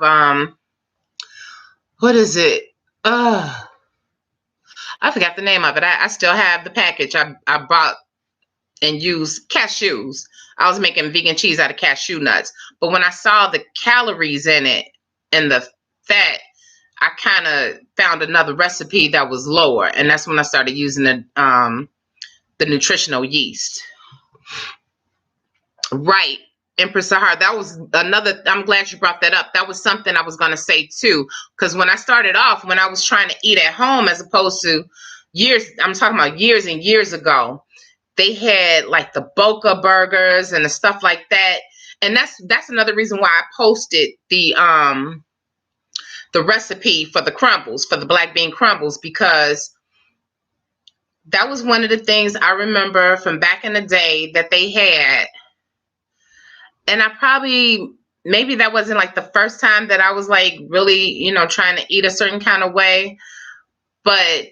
what is it? I forgot the name of it. I still have the package. I bought and used cashews. I was making vegan cheese out of cashew nuts. But when I saw the calories in it and the fat, I kind of found another recipe that was lower, and that's when I started using the nutritional yeast. Right. Empress Sahar, that was another, I'm glad you brought that up. That was something I was going to say too. Because when I started off, when I was trying to eat at home as opposed to years, I'm talking about years and years ago, they had like the Boca burgers and the stuff like that. And that's another reason why I posted the recipe for the crumbles, for the black bean crumbles, because that was one of the things I remember from back in the day that they had. And maybe that wasn't like the first time that I was like really, trying to eat a certain kind of way. But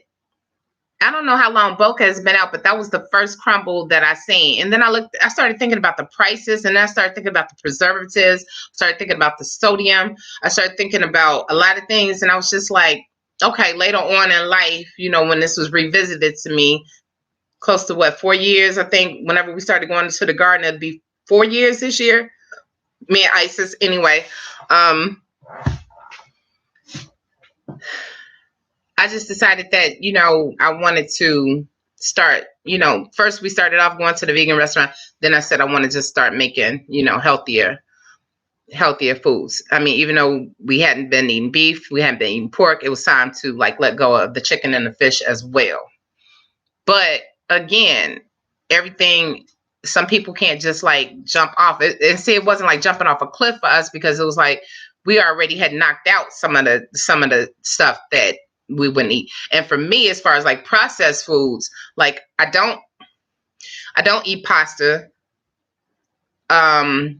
I don't know how long Boca has been out, but that was the first crumble that I seen. And then I started thinking about the prices, and then I started thinking about the preservatives, started thinking about the sodium. I started thinking about a lot of things, and I was just like, okay, later on in life, when this was revisited to me, close to 4 years, I think, whenever we started going to the garden, it'd be 4 years this year. Me and Isis, anyway. I just decided that, I wanted to start, first we started off going to the vegan restaurant. Then I said I want to just start making, healthier foods. I mean, even though we hadn't been eating beef, we hadn't been eating pork, it was time to like let go of the chicken and the fish as well. But again, everything, some people can't just like jump off it. And see, it wasn't like jumping off a cliff for us, because it was like we already had knocked out some of the stuff that we wouldn't eat. And for me, as far as like processed foods, like I don't eat pasta. I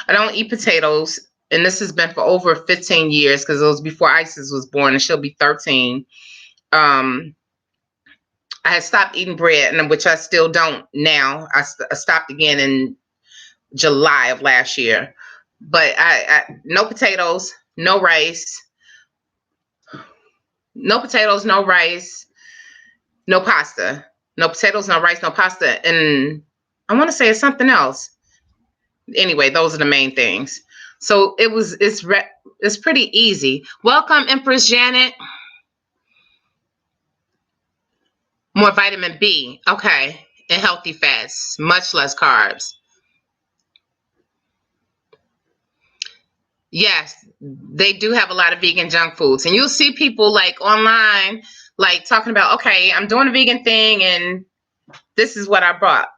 don't eat potatoes. And this has been for over 15 years, because it was before Isis was born, and she'll be 13. I had stopped eating bread, and which I still don't now. I stopped again in July of last year. But I no potatoes, no rice. No potatoes, no rice, no pasta. No potatoes, no rice, no pasta. And I want to say it's something else. Anyway, those are the main things. So it's pretty easy. Welcome, Empress Janet. More vitamin B. Okay. And healthy fats. Much less carbs. Yes, they do have a lot of vegan junk foods. And you'll see people like online, like talking about, okay, I'm doing a vegan thing and this is what I brought,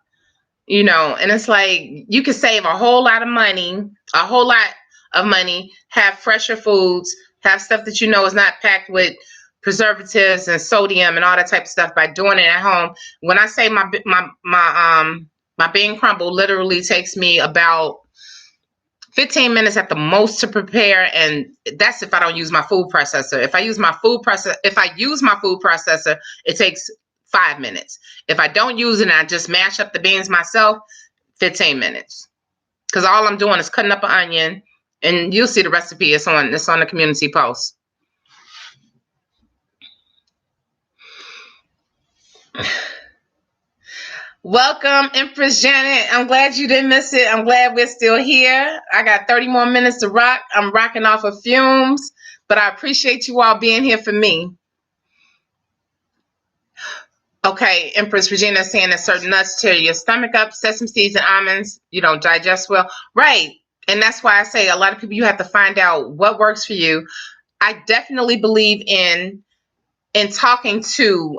and it's like, you could save a whole lot of money, have fresher foods, have stuff that is not packed with preservatives and sodium and all that type of stuff by doing it at home. When I say my bean crumble literally takes me about 15 minutes at the most to prepare, and that's if I don't use my food processor. If I use my food processor, it takes 5 minutes. If I don't use it and I just mash up the beans myself, 15 minutes. Because all I'm doing is cutting up an onion, and you'll see the recipe. It's on the community post. Welcome, Empress Janet. I'm glad you didn't miss it. I'm glad we're still here. I got 30 more minutes to rock. I'm rocking off of fumes, but I appreciate you all being here for me. Okay, Empress Regina saying that certain nuts tear your stomach up. Sesame seeds and almonds, you don't digest well. Right. And that's why I say a lot of people, you have to find out what works for you. I definitely believe in talking to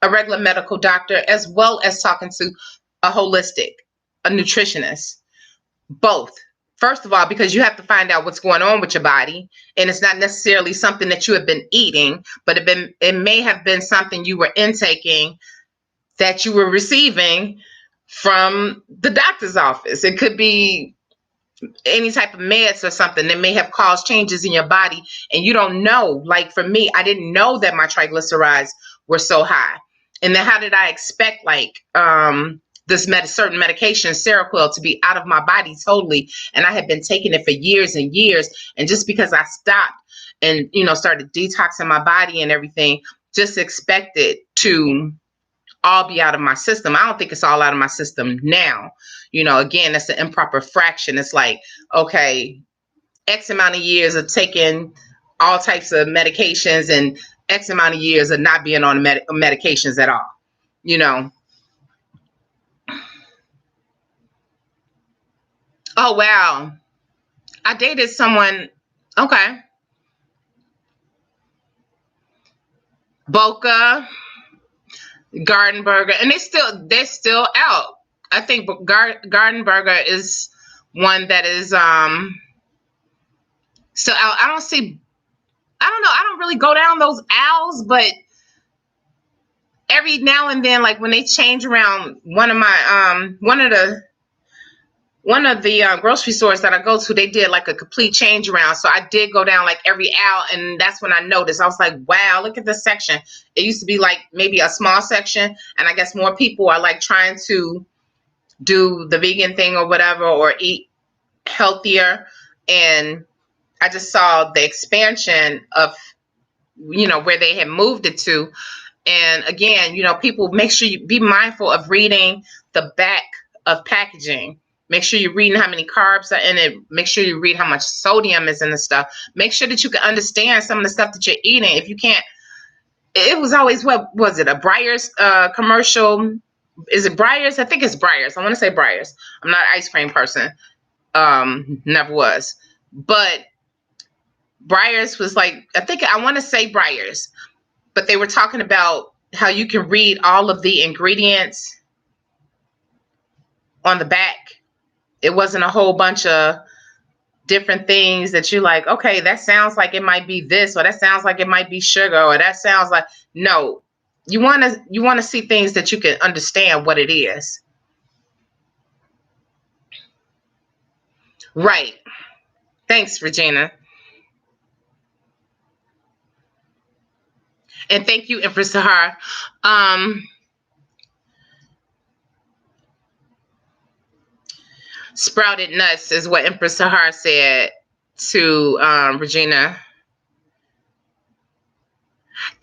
a regular medical doctor, as well as talking to a nutritionist. Both. First of all, because you have to find out what's going on with your body, and it's not necessarily something that you have been eating, but it may have been something you were intaking that you were receiving from the doctor's office. It could be any type of meds or something that may have caused changes in your body, and you don't know. Like for me, I didn't know that my triglycerides were so high. And then how did I expect this certain medication, Seroquel, to be out of my body totally? And I had been taking it for years and years. And just because I stopped and, started detoxing my body and everything, just expect it to all be out of my system. I don't think it's all out of my system now. Again, that's an improper fraction. It's like, okay, X amount of years of taking all types of medications and X amount of years of not being on medications at all, Oh, wow. I dated someone. Okay. Boca, Garden Burger, and they're still out. I think Garden Burger is one that is still out. I don't see. I don't know. I don't really go down those aisles, but every now and then, like when they change around one of the grocery stores that I go to, they did like a complete change around. So I did go down like every aisle, and that's when I noticed. I was like, wow, look at this section. It used to be like maybe a small section, and I guess more people are like trying to do the vegan thing or whatever, or eat healthier. And I just saw the expansion of, where they had moved it to. And again, people, make sure you be mindful of reading the back of packaging. Make sure you're reading how many carbs are in it. Make sure you read how much sodium is in the stuff. Make sure that you can understand some of the stuff that you're eating. If you can't, it was always, what was it, a Breyers commercial? Is it Breyers? I think it's Breyers. I want to say Breyers. I'm not an ice cream person. Never was. But Breyers was like, I want to say Breyers. But they were talking about how you can read all of the ingredients on the back. It wasn't a whole bunch of different things that you like, okay, that sounds like it might be this, or that sounds like it might be sugar, or that sounds like, no. You want to see things that you can understand what it is. Right. Thanks, Regina. And thank you, Empress Sahar. Sprouted nuts is what Empress Sahar said to Regina.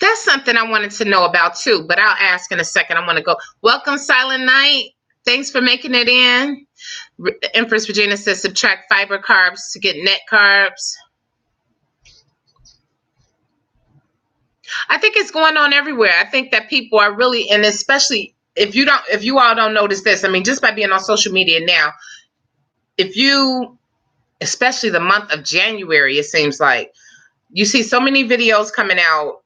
That's something I wanted to know about too, but I'll ask in a second. I want to go. Welcome, Silent Night. Thanks for making it in. Empress Regina says subtract fiber carbs to get net carbs. I think it's going on everywhere. I think that people are really, and especially if you all don't notice this, I mean, just by being on social media now, especially the month of January, it seems like you see so many videos coming out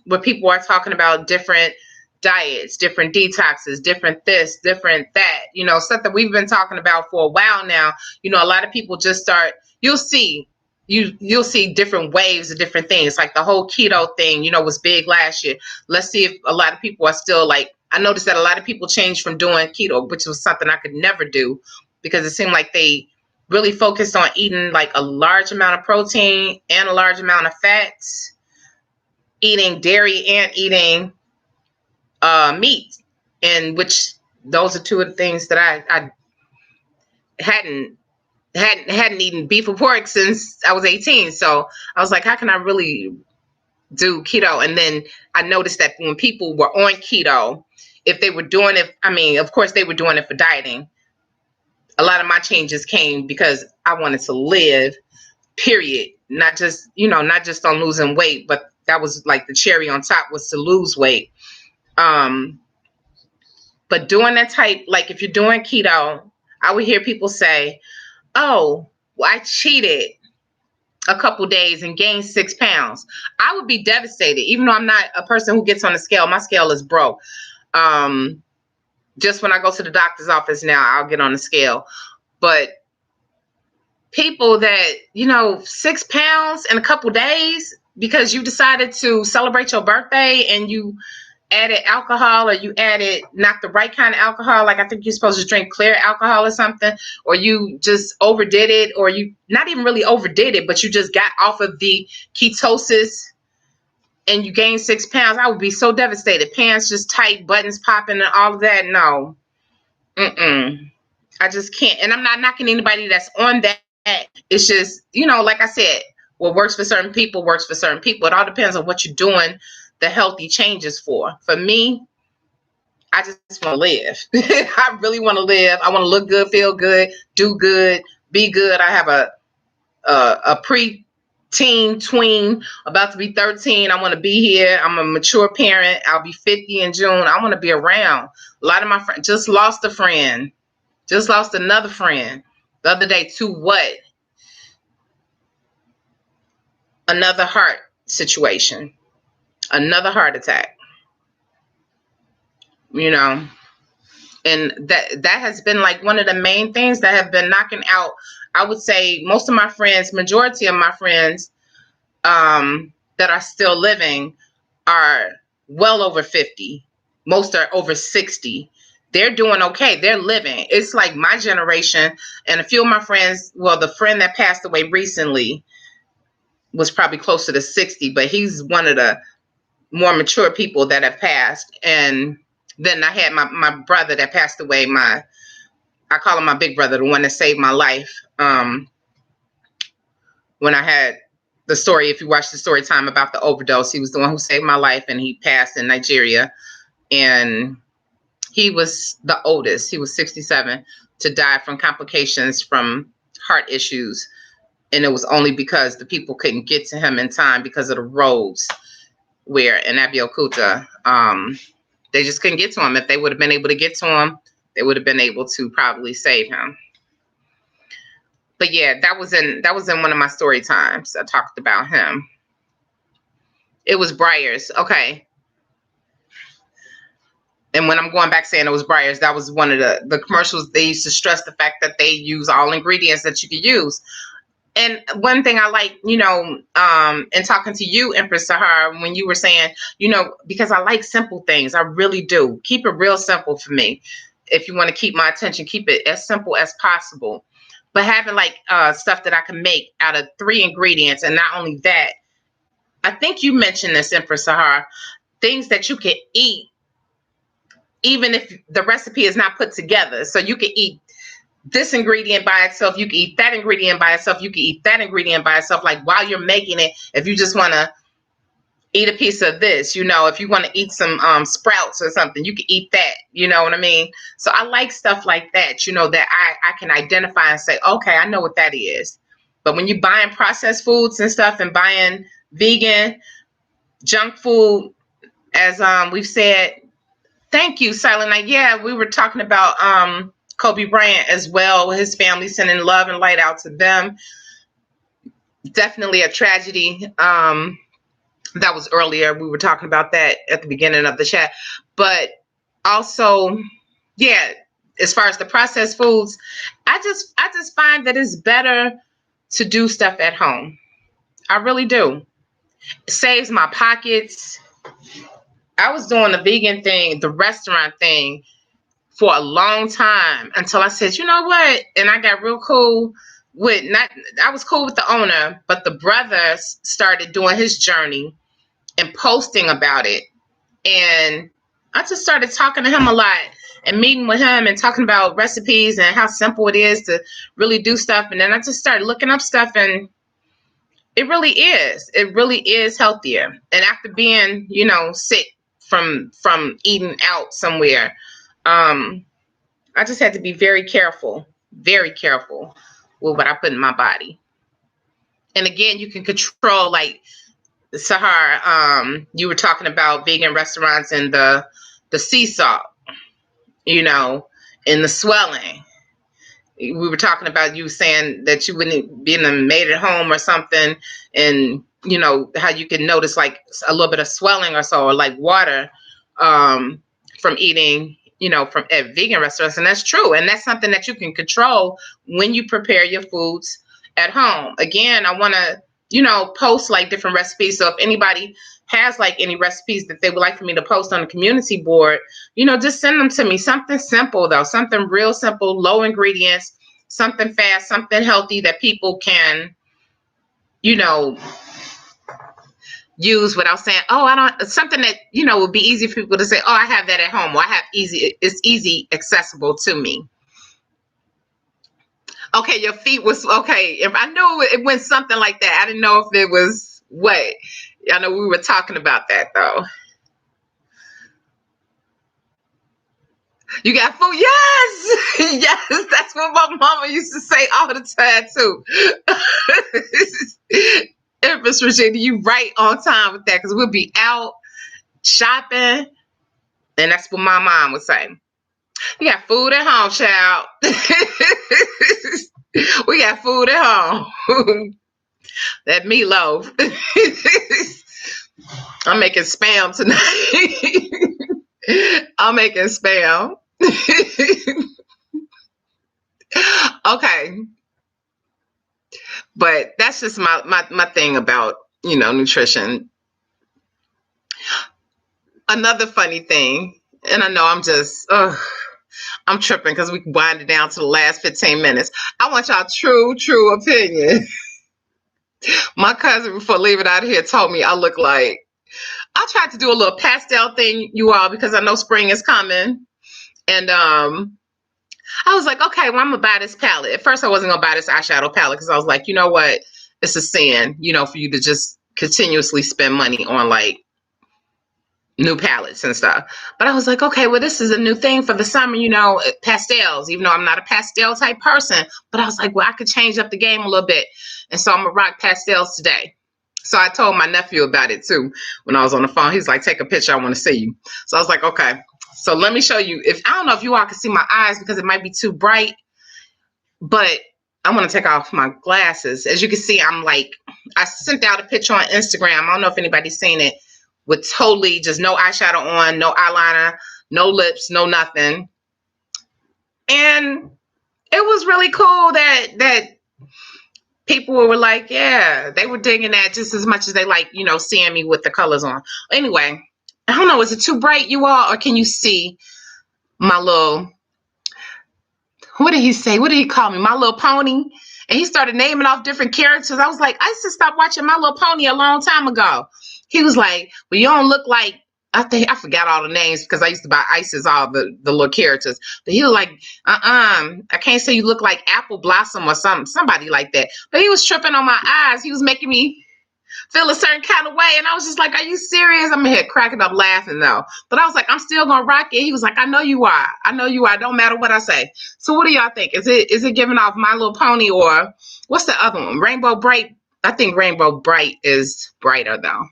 where people are talking about different diets, different detoxes, different this, different that, stuff that we've been talking about for a while now. A lot of people just start, you'll see different waves of different things. Like the whole keto thing, was big last year. Let's see if a lot of people are still like, I noticed that a lot of people changed from doing keto, which was something I could never do, because it seemed like they really focused on eating like a large amount of protein and a large amount of fats, eating dairy and eating meat, and which those are two of the things that I hadn't eaten beef or pork since I was 18. So I was like, how can I really do keto? And then I noticed that when people were on keto, if they were doing it, I mean, of course they were doing it for dieting. A lot of my changes came because I wanted to live, period. Not just on losing weight, but that was like the cherry on top, was to lose weight. But doing that type, like if you're doing keto, I would hear people say, oh, well, I cheated a couple days and gained 6 pounds. I would be devastated, even though I'm not a person who gets on the scale. My scale is broke. Just when I go to the doctor's office now, I'll get on the scale. But people that, 6 pounds in a couple days because you decided to celebrate your birthday and you added alcohol, or you added not the right kind of alcohol, like I think you're supposed to drink clear alcohol or something, or you just overdid it, or you not even really overdid it, but you just got off of the ketosis and you gained 6 pounds. I would be so devastated. Pants just tight, buttons popping and all of that. No. I just can't. And I'm not knocking anybody that's on that. It's just, like I said, what works for certain people works for certain people. It all depends on what you're doing the healthy changes for. For me, I just want to live. I really want to live. I want to look good, feel good, do good, be good. I have a pre-teen tween about to be 13. I want to be here. I'm a mature parent. I'll be 50 in June. I want to be around. A lot of my friends just lost a friend. Just lost another friend. the other day to what? Another heart situation, another heart attack, you know. And that has been like one of the main things that have been knocking out, I would say, most of my friends, majority of my friends that are still living are well over 50. Most are over 60. They're doing okay. They're living. It's like my generation and a few of my friends. Well, the friend that passed away recently was probably closer to 60, but he's one of the more mature people that have passed. And then I had my brother that passed away. I call him my big brother, the one that saved my life. When I had the story, if you watch the story time about the overdose, he was the one who saved my life, and he passed in Nigeria. And he was the oldest. He was 67 to die from complications from heart issues. And it was only because the people couldn't get to him in time because of the roads where in Abeokuta, they just couldn't get to him. If they would have been able to get to him, they would have been able to probably save him. But yeah, that was in one of my story times. I talked about him. It was Briars. Okay. And when I'm going back saying it was Briars, that was one of the commercials. They used to stress the fact that they use all ingredients that you could use. And one thing I like, in talking to you, Empress Sahar, when you were saying, because I like simple things, I really do. Keep it real simple for me. If you want to keep my attention, keep it as simple as possible. But having like stuff that I can make out of 3 ingredients, and not only that, I think you mentioned this, Empress Sahar, things that you can eat, even if the recipe is not put together. So you can eat this ingredient by itself, you can eat that ingredient by itself, you can eat that ingredient by itself. Like while you're making it, if you just want to eat a piece of this, if you want to eat some sprouts or something, you can eat that, you know what I mean? So I like stuff like that, that I can identify and say, okay, I know what that is. But when you're buying processed foods and stuff and buying vegan, junk food, as we've said, thank you, Silent Night. Yeah, we were talking about Kobe Bryant as well, his family, sending love and light out to them. Definitely a tragedy. That was earlier. We were talking about that at the beginning of the chat. But also, yeah, as far as the processed foods, I just find that it's better to do stuff at home. I really do. It saves my pockets. I was doing the vegan thing, the restaurant thing, for a long time until I said, you know what? And I got real cool I was cool with the owner, but the brother started doing his journey and posting about it. And I just started talking to him a lot and meeting with him and talking about recipes and how simple it is to really do stuff. And then I just started looking up stuff, and it really is healthier. And after being, sick from eating out somewhere, I just had to be very careful with what I put in my body. And again, you can control, like Sahar, you were talking about vegan restaurants and the sea salt, and the swelling. We were talking about you saying that you wouldn't be made at home or something, and how you can notice like a little bit of swelling or so, or like water from eating, from at vegan restaurants. And that's true. And that's something that you can control when you prepare your foods at home. Again, I want to, post like different recipes. So if anybody has like any recipes that they would like for me to post on the community board, just send them to me. Something simple though, something real simple, low ingredients, something fast, something healthy that people can, use without saying, oh, I don't, something that, would be easy for people to say, oh, I have that at home, or it's easy accessible to me. Okay, your feet was, okay, if I knew it went something like that, I didn't know if it was what. I know we were talking about that though. You got food? Yes! Yes, that's what my mama used to say all the time too. Empress Regina, you right on time with that, because we'll be out shopping, and that's what my mom would say. You got food at home, child. We got food at home. That meatloaf. I'm making spam tonight. I'm making spam. Okay. But that's just my thing about, nutrition. Another funny thing, and I know I'm tripping because we wind it down to the last 15 minutes. I want y'all true opinion. My cousin, before leaving out of here, told me I tried to do a little pastel thing, you all, because I know spring is coming. And I was like, okay, well, I'm gonna buy this palette. At first I wasn't gonna buy this eyeshadow palette because I was like, you know what? It's a sin, for you to just continuously spend money on like new palettes and stuff. But I was like, okay, well, this is a new thing for the summer, pastels, even though I'm not a pastel type person. But I was like, well, I could change up the game a little bit. And so I'm gonna rock pastels today. So I told my nephew about it too when I was on the phone. He's like, take a picture, I want to see you. So I was like, okay. So let me show you. I don't know if you all can see my eyes because it might be too bright, but I'm going to take off my glasses. As you can see, I sent out a picture on Instagram. I don't know if anybody's seen it, with totally just no eyeshadow on, no eyeliner, no lips, no nothing. And it was really cool that people were like, yeah, they were digging that just as much as they like, seeing me with the colors on. Anyway, I don't know, is it too bright, you all, or can you see my little, what did he say? What did he call me? My Little Pony? And he started naming off different characters. I was like, I used to stop watching My Little Pony a long time ago. He was like, well, you don't look like, I forgot all the names because I used to buy Isis, all the little characters. But he was like, I can't say you look like Apple Blossom or somebody like that. But he was tripping on my eyes. He was making me feel a certain kind of way. And I was just like, are you serious? I'm here cracking up laughing though. But I was like, I'm still going to rock it. He was like, I know you are. I know you are. Don't matter what I say. So what do y'all think? Is it giving off My Little Pony, or what's the other one? Rainbow Bright? I think Rainbow Bright is brighter though.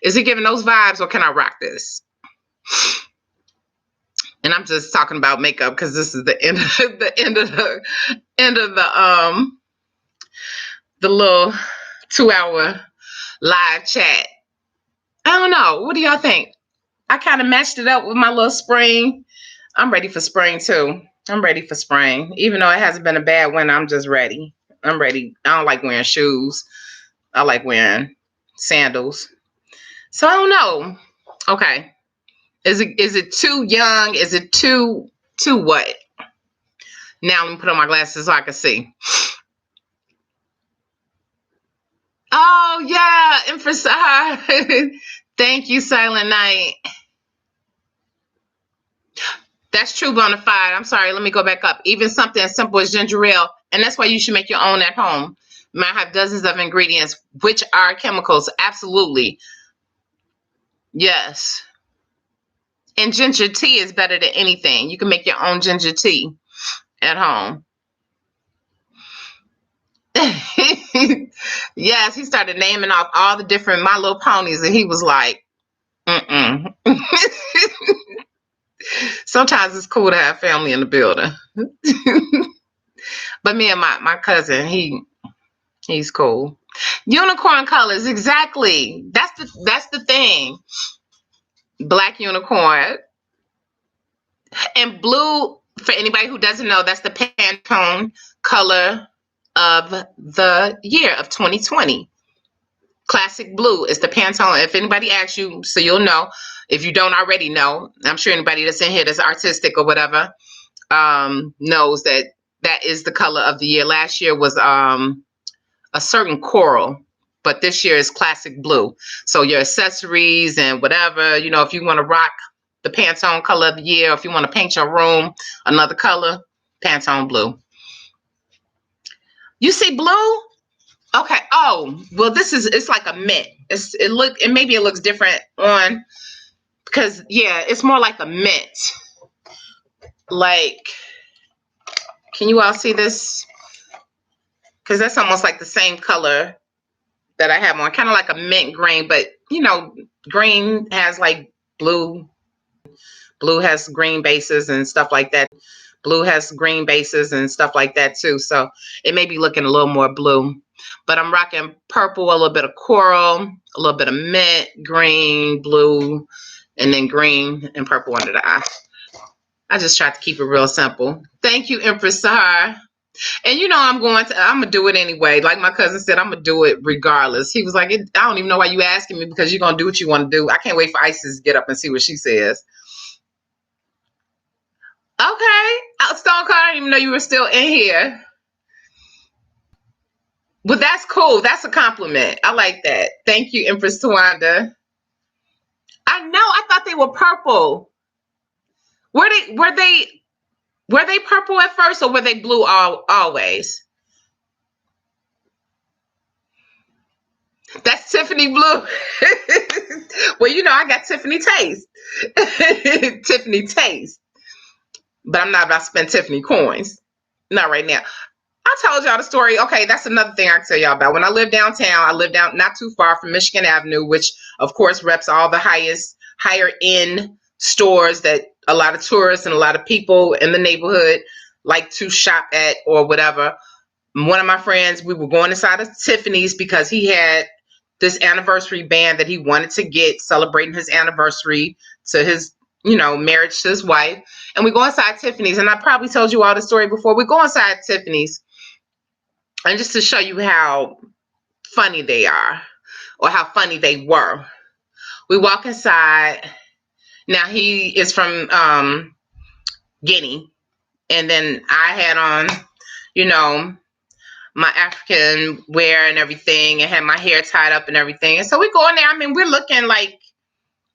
Is it giving those vibes, or can I rock this? And I'm just talking about makeup because this is the end of the little 2-hour live chat. I don't know. What do y'all think? I kind of matched it up with my little spring. I'm ready for spring too. I'm ready for spring. Even though it hasn't been a bad winter, I'm just ready. I'm ready. I don't like wearing shoes. I like wearing sandals. So I don't know. Okay. Is it too young? Is it too what? Now let me put on my glasses so I can see. Oh yeah, emphasize. Thank you, Silent Night. That's true, bona fide. I'm sorry. Let me go back up. Even something as simple as ginger ale, and that's why you should make your own at home. You might have dozens of ingredients, which are chemicals. Absolutely. Yes. And ginger tea is better than anything. You can make your own ginger tea at home. Yes, he started naming off all the different My Little Ponies, and he was like, Sometimes it's cool to have family in the building. But me and my cousin, he's cool. Unicorn colors, exactly. That's the thing. Black unicorn. And blue, for anybody who doesn't know, that's the Pantone color of the year of 2020. Classic blue is the Pantone. If anybody asks you, so you'll know. If you don't already know, I'm sure anybody that's in here that's artistic or whatever knows that is the color of the year. Last year was a certain coral, but this year is classic blue. So your accessories and whatever, if you want to rock the Pantone color of the year, if you want to paint your room another color, Pantone blue. You see blue? Okay. Oh, well, it's like a mint. Maybe it looks different on, because yeah, it's more like a mint. Like, can you all see this? Because that's almost like the same color that I have on, kind of like a mint green, but green has like blue has green bases and stuff like that. Blue has green bases and stuff like that too. So it may be looking a little more blue. But I'm rocking purple, a little bit of coral, a little bit of mint, green, blue, and then green and purple under the eye. I just tried to keep it real simple. Thank you, Empress Sahar. And you know I'm gonna do it anyway. Like my cousin said, I'm gonna do it regardless. He was like, I don't even know why you asking me, because you're gonna do what you want to do. I can't wait for Isis to get up and see what she says. Okay. Stone Cold, I didn't even know you were still in here. But that's cool. That's a compliment. I like that. Thank you, Empress Tawanda. I know. I thought they were purple. Were they purple at first, or were they blue always? That's Tiffany blue. Well, you know, I got Tiffany taste. Tiffany taste. But I'm not about to spend Tiffany coins. Not right now. I told y'all the story. Okay, that's another thing I can tell y'all about. When I lived downtown, I lived down not too far from Michigan Avenue, which of course reps all the higher end stores that a lot of tourists and a lot of people in the neighborhood like to shop at or whatever. One of my friends, we were going inside of Tiffany's because he had this anniversary band that he wanted to get, celebrating his anniversary to his, marriage to his wife. And we go inside Tiffany's, and I probably told you all the story before. We go inside Tiffany's, and just to show you how funny they are, or how funny they were, we walk inside. Now he is from Guinea, and then I had on, my African wear and everything, and had my hair tied up and everything. And so we go in there. I mean, we're looking like,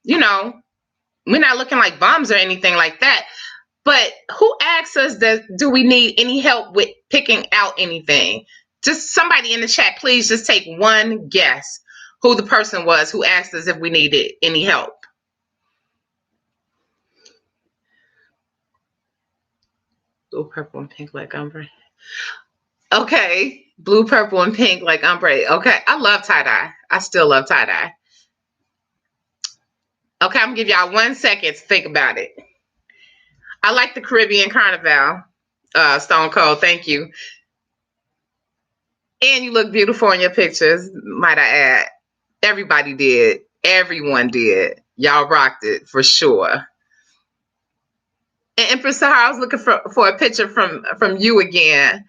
we're not looking like bums or anything like that. But who asks us do we need any help with picking out anything? Just somebody in the chat, please just take one guess who the person was who asked us if we needed any help. Blue, purple, and pink like ombre. Okay. Blue, purple, and pink like ombre. Okay. I love tie-dye. I still love tie-dye. Okay. I'm going to give y'all 1 second to think about it. I like the Caribbean Carnival, Stone Cold. Thank you. And you look beautiful in your pictures, might I add. Everybody did. Everyone did. Y'all rocked it for sure. And Empress Sahar, I was looking for a picture from you again.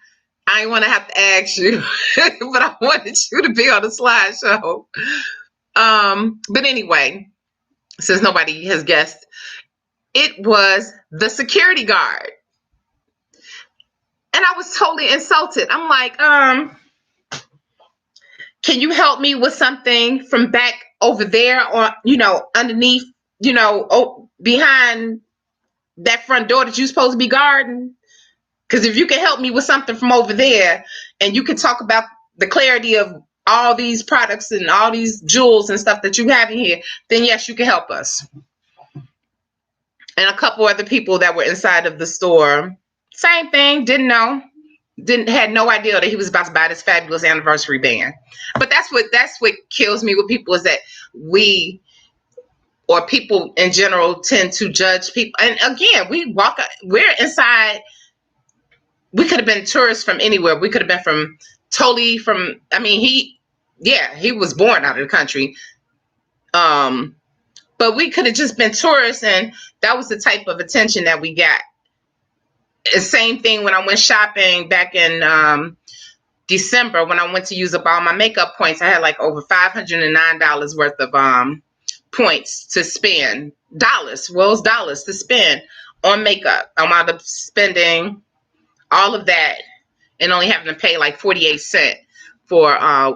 I didn't want to have to ask you, but I wanted you to be on the slideshow. But anyway, since nobody has guessed, it was the security guard. And I was totally insulted. I'm like, can you help me with something from back over there, or, underneath, behind that front door that you're supposed to be guarding? Because if you can help me with something from over there, and you can talk about the clarity of all these products and all these jewels and stuff that you have in here, then yes, you can help us. And a couple other people that were inside of the store, same thing, had no idea that he was about to buy this fabulous anniversary band. But that's what kills me with people, is that we, or people in general, tend to judge people. And again, we're inside. We could have been tourists from anywhere. We could have been he was born out of the country. But we could have just been tourists, and that was the type of attention that we got. The same thing when I went shopping back in December, when I went to use up all my makeup points. I had like over $509 worth of points to spend. Dollars to spend on makeup. I wound up spending all of that and only having to pay like 48 cents for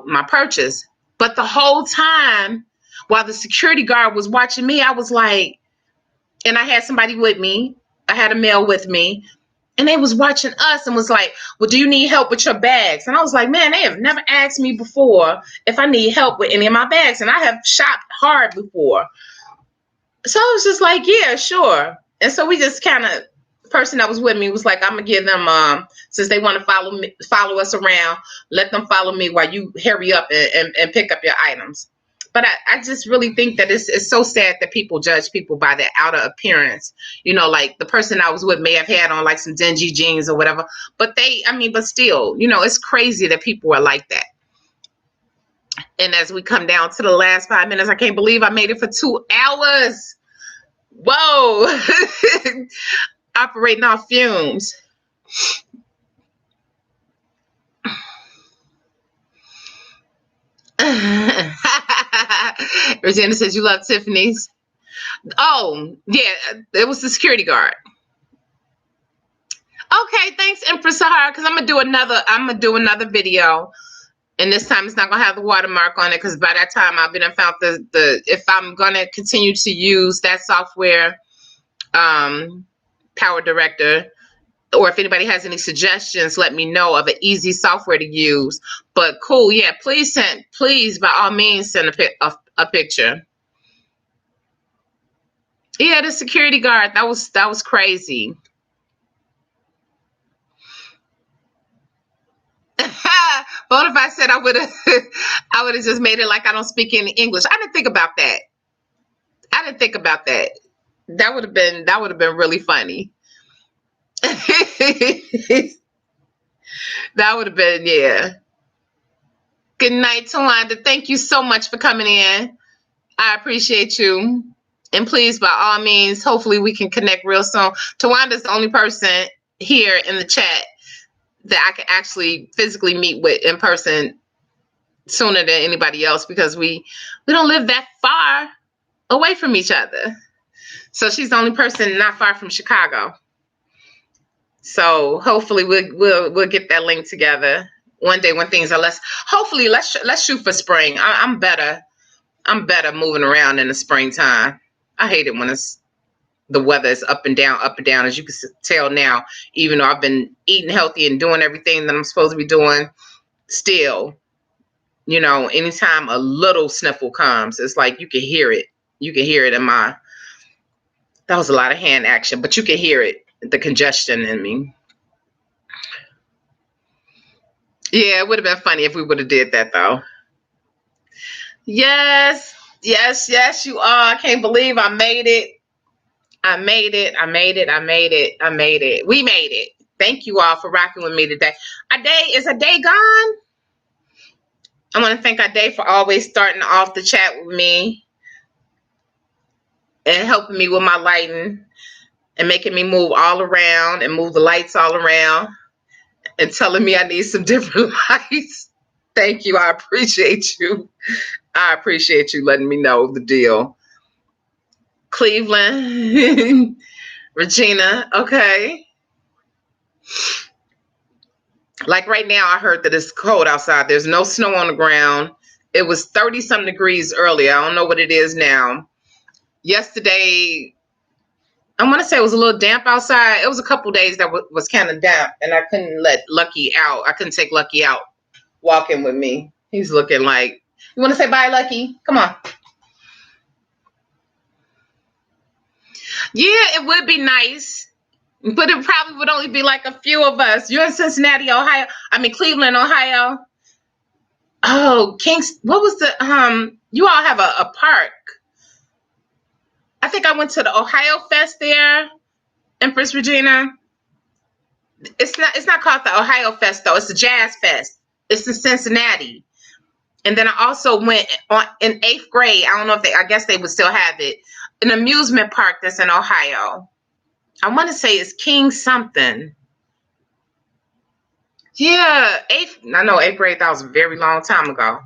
my purchase. But the whole time, while the security guard was watching me, I was like, and I had somebody with me. I had a male with me, and they was watching us and was like, well, do you need help with your bags? And I was like, man, they have never asked me before if I need help with any of my bags. And I have shopped hard before. So I was just like, yeah, sure. And so we just kind of, person that was with me was like, I'm gonna give them, since they want to follow us around, let them follow me while you hurry up and pick up your items. But I just really think that it's so sad that people judge people by their outer appearance. You know, like the person I was with may have had on like some dingy jeans or whatever, but but still, you know, it's crazy that people are like that. And as we come down to the last 5 minutes, I can't believe I made it for 2 hours. Whoa. Operating off fumes. Regina says you love Tiffany's. Oh, yeah, it was the security guard. Okay, thanks, Empress Sahara, because I'm gonna do another video. And this time it's not gonna have the watermark on it, because by that time I'll be done found the if I'm gonna continue to use that software, Power Director, or if anybody has any suggestions, let me know of an easy software to use. But cool, yeah, please by all means send a picture. Yeah, the security guard, that was crazy. What if I said I would have just made it like I don't speak any English? I didn't think about that. That would have been really funny. That would have been, yeah. Good night, Tawanda. Thank you so much for coming in. I appreciate you. And please, by all means, hopefully we can connect real soon. Tawanda's the only person here in the chat that I can actually physically meet with in person sooner than anybody else, because we don't live that far away from each other. So she's the only person not far from Chicago. So hopefully we'll get that link together one day when things are less. Hopefully let's shoot for spring. I'm better moving around in the springtime. I hate it when the weather is up and down, as you can tell now. Even though I've been eating healthy and doing everything that I'm supposed to be doing, still, you know, anytime a little sniffle comes, it's like you can hear it. You can hear it in my. That was a lot of hand action, but you can hear it. The congestion in me. Yeah, it would have been funny if we would have did that though. Yes, you are. I can't believe I made it. We made it. Thank you all for rocking with me today. Is a day gone? I want to thank Ade for always starting off the chat with me and helping me with my lighting and making me move all around and move the lights all around and telling me I need some different lights. Thank you. I appreciate you. I appreciate you letting me know the deal. Cleveland, Regina, okay. Like right now, I heard that it's cold outside. There's no snow on the ground. It was 30-something degrees earlier. I don't know what it is now. Yesterday, I want to say it was a little damp outside. It was a couple days that was kind of damp, and I couldn't let Lucky out. I couldn't take Lucky out walking with me. He's looking like, you want to say bye, Lucky? Come on. Yeah, it would be nice, but it probably would only be like a few of us. You're in Cincinnati, Ohio. Cleveland, Ohio. Oh, what was you all have a park. I think I went to the Ohio Fest there, Empress Regina. It's not called the Ohio Fest though. It's the Jazz Fest. It's in Cincinnati. And then I also went in 8th grade. I don't know I guess they would still have it. An amusement park that's in Ohio. I want to say it's King something. Yeah, I know 8th grade. That was a very long time ago.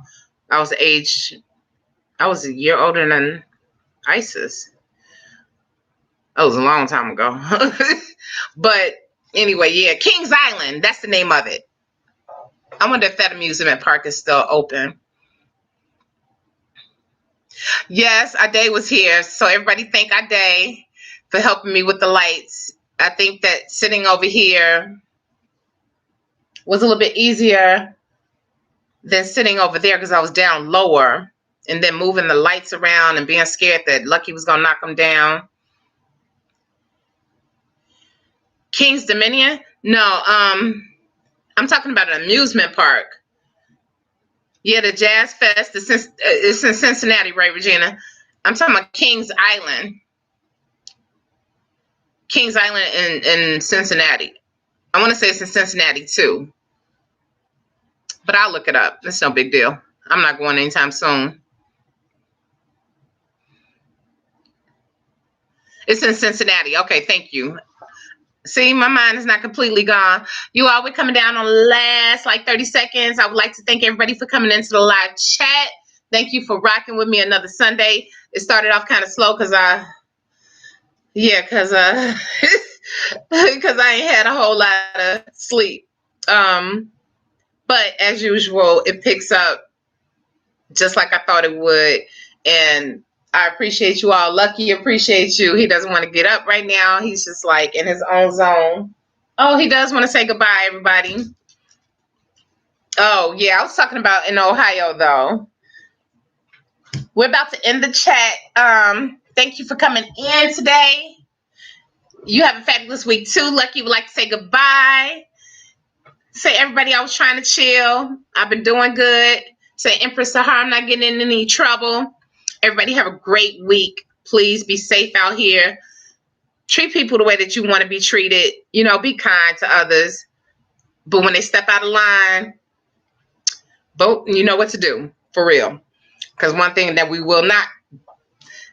I was a year older than Isis. That was a long time ago. But anyway, yeah, Kings Island. That's the name of it. I wonder if that amusement park is still open. Yes, Ade was here. So everybody thank Ade for helping me with the lights. I think that sitting over here was a little bit easier than sitting over there because I was down lower, and then moving the lights around and being scared that Lucky was going to knock them down. King's Dominion? No, I'm talking about an amusement park. Yeah, the Jazz Fest. It's in Cincinnati, right, Regina? I'm talking about Kings Island. Kings Island in Cincinnati. I want to say it's in Cincinnati too, but I'll look it up. It's no big deal. I'm not going anytime soon. It's in Cincinnati. Okay, thank you. See, my mind is not completely gone. You all, we're coming down on the last like 30 seconds. I would like to thank everybody for coming into the live chat. Thank you for rocking with me another Sunday. It started off kind of slow because because I ain't had a whole lot of sleep. But as usual, it picks up just like I thought it would. And I appreciate you all. Lucky appreciate you. He doesn't want to get up right now. He's just like in his own zone. Oh, he does want to say goodbye, everybody. Oh, yeah, I was talking about in Ohio, though. We're about to end the chat. Thank you for coming in today. You have a fabulous week, too. Lucky would like to say goodbye. Say, everybody, I was trying to chill. I've been doing good. Say, Empress Sahar, I'm not getting in any trouble. Everybody have a great week. Please be safe out here. Treat people the way that you want to be treated. You know, be kind to others. But when they step out of line, you know what to do, for real. Because one thing that we will not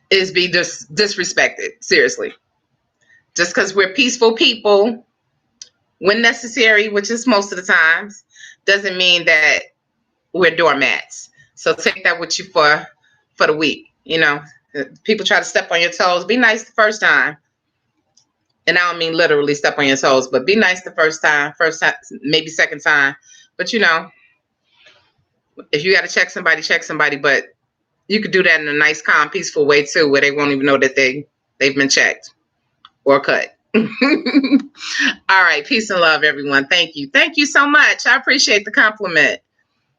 is be disrespected. Seriously. Just because we're peaceful people, when necessary, which is most of the times, doesn't mean that we're doormats. So take that with you for the week. You know, people try to step on your toes. Be nice the first time. And I don't mean literally step on your toes, but be nice the first time, maybe second time. But you know, if you got to check somebody, but you could do that in a nice, calm, peaceful way too, where they won't even know that they've been checked or cut. All right. Peace and love, everyone. Thank you. Thank you so much. I appreciate the compliment.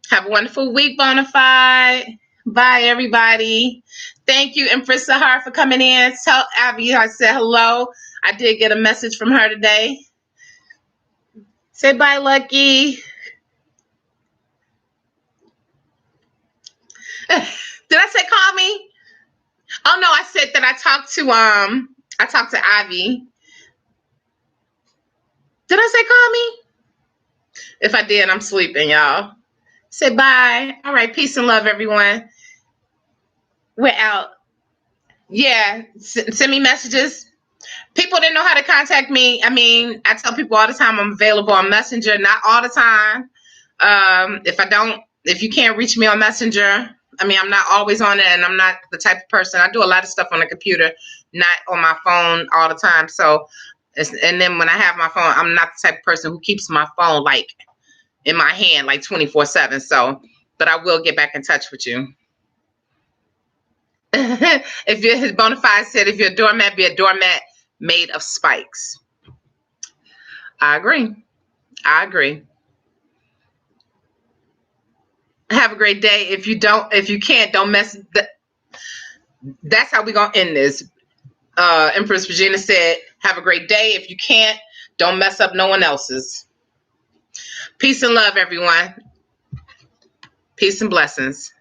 Have a wonderful week, Bonafide. Bye, everybody. Thank you, Empress Sahar, for coming in. Tell Abby I said hello. I did get a message from her today. Say bye, Lucky. Did I say call me? Oh no, I said that I talked to Ivy. Did I say call me? If I did, I'm sleeping, y'all. Say bye. All right, peace and love, everyone. We're out. Yeah, send me messages. People didn't know how to contact me. I mean, I tell people all the time I'm available on Messenger. Not all the time. If you can't reach me on Messenger, I mean, I'm not always on it, and I'm not the type of person. I do a lot of stuff on the computer, not on my phone all the time. So, and then when I have my phone, I'm not the type of person who keeps my phone like in my hand like 24/7. So, but I will get back in touch with you. If you're Bonafide said, if you're a doormat, be a doormat made of spikes. I agree. Have a great day. If you can't, don't mess. That's how we're going to end this. Empress Regina said, have a great day. If you can't, don't mess up no one else's. Peace and love, everyone. Peace and blessings.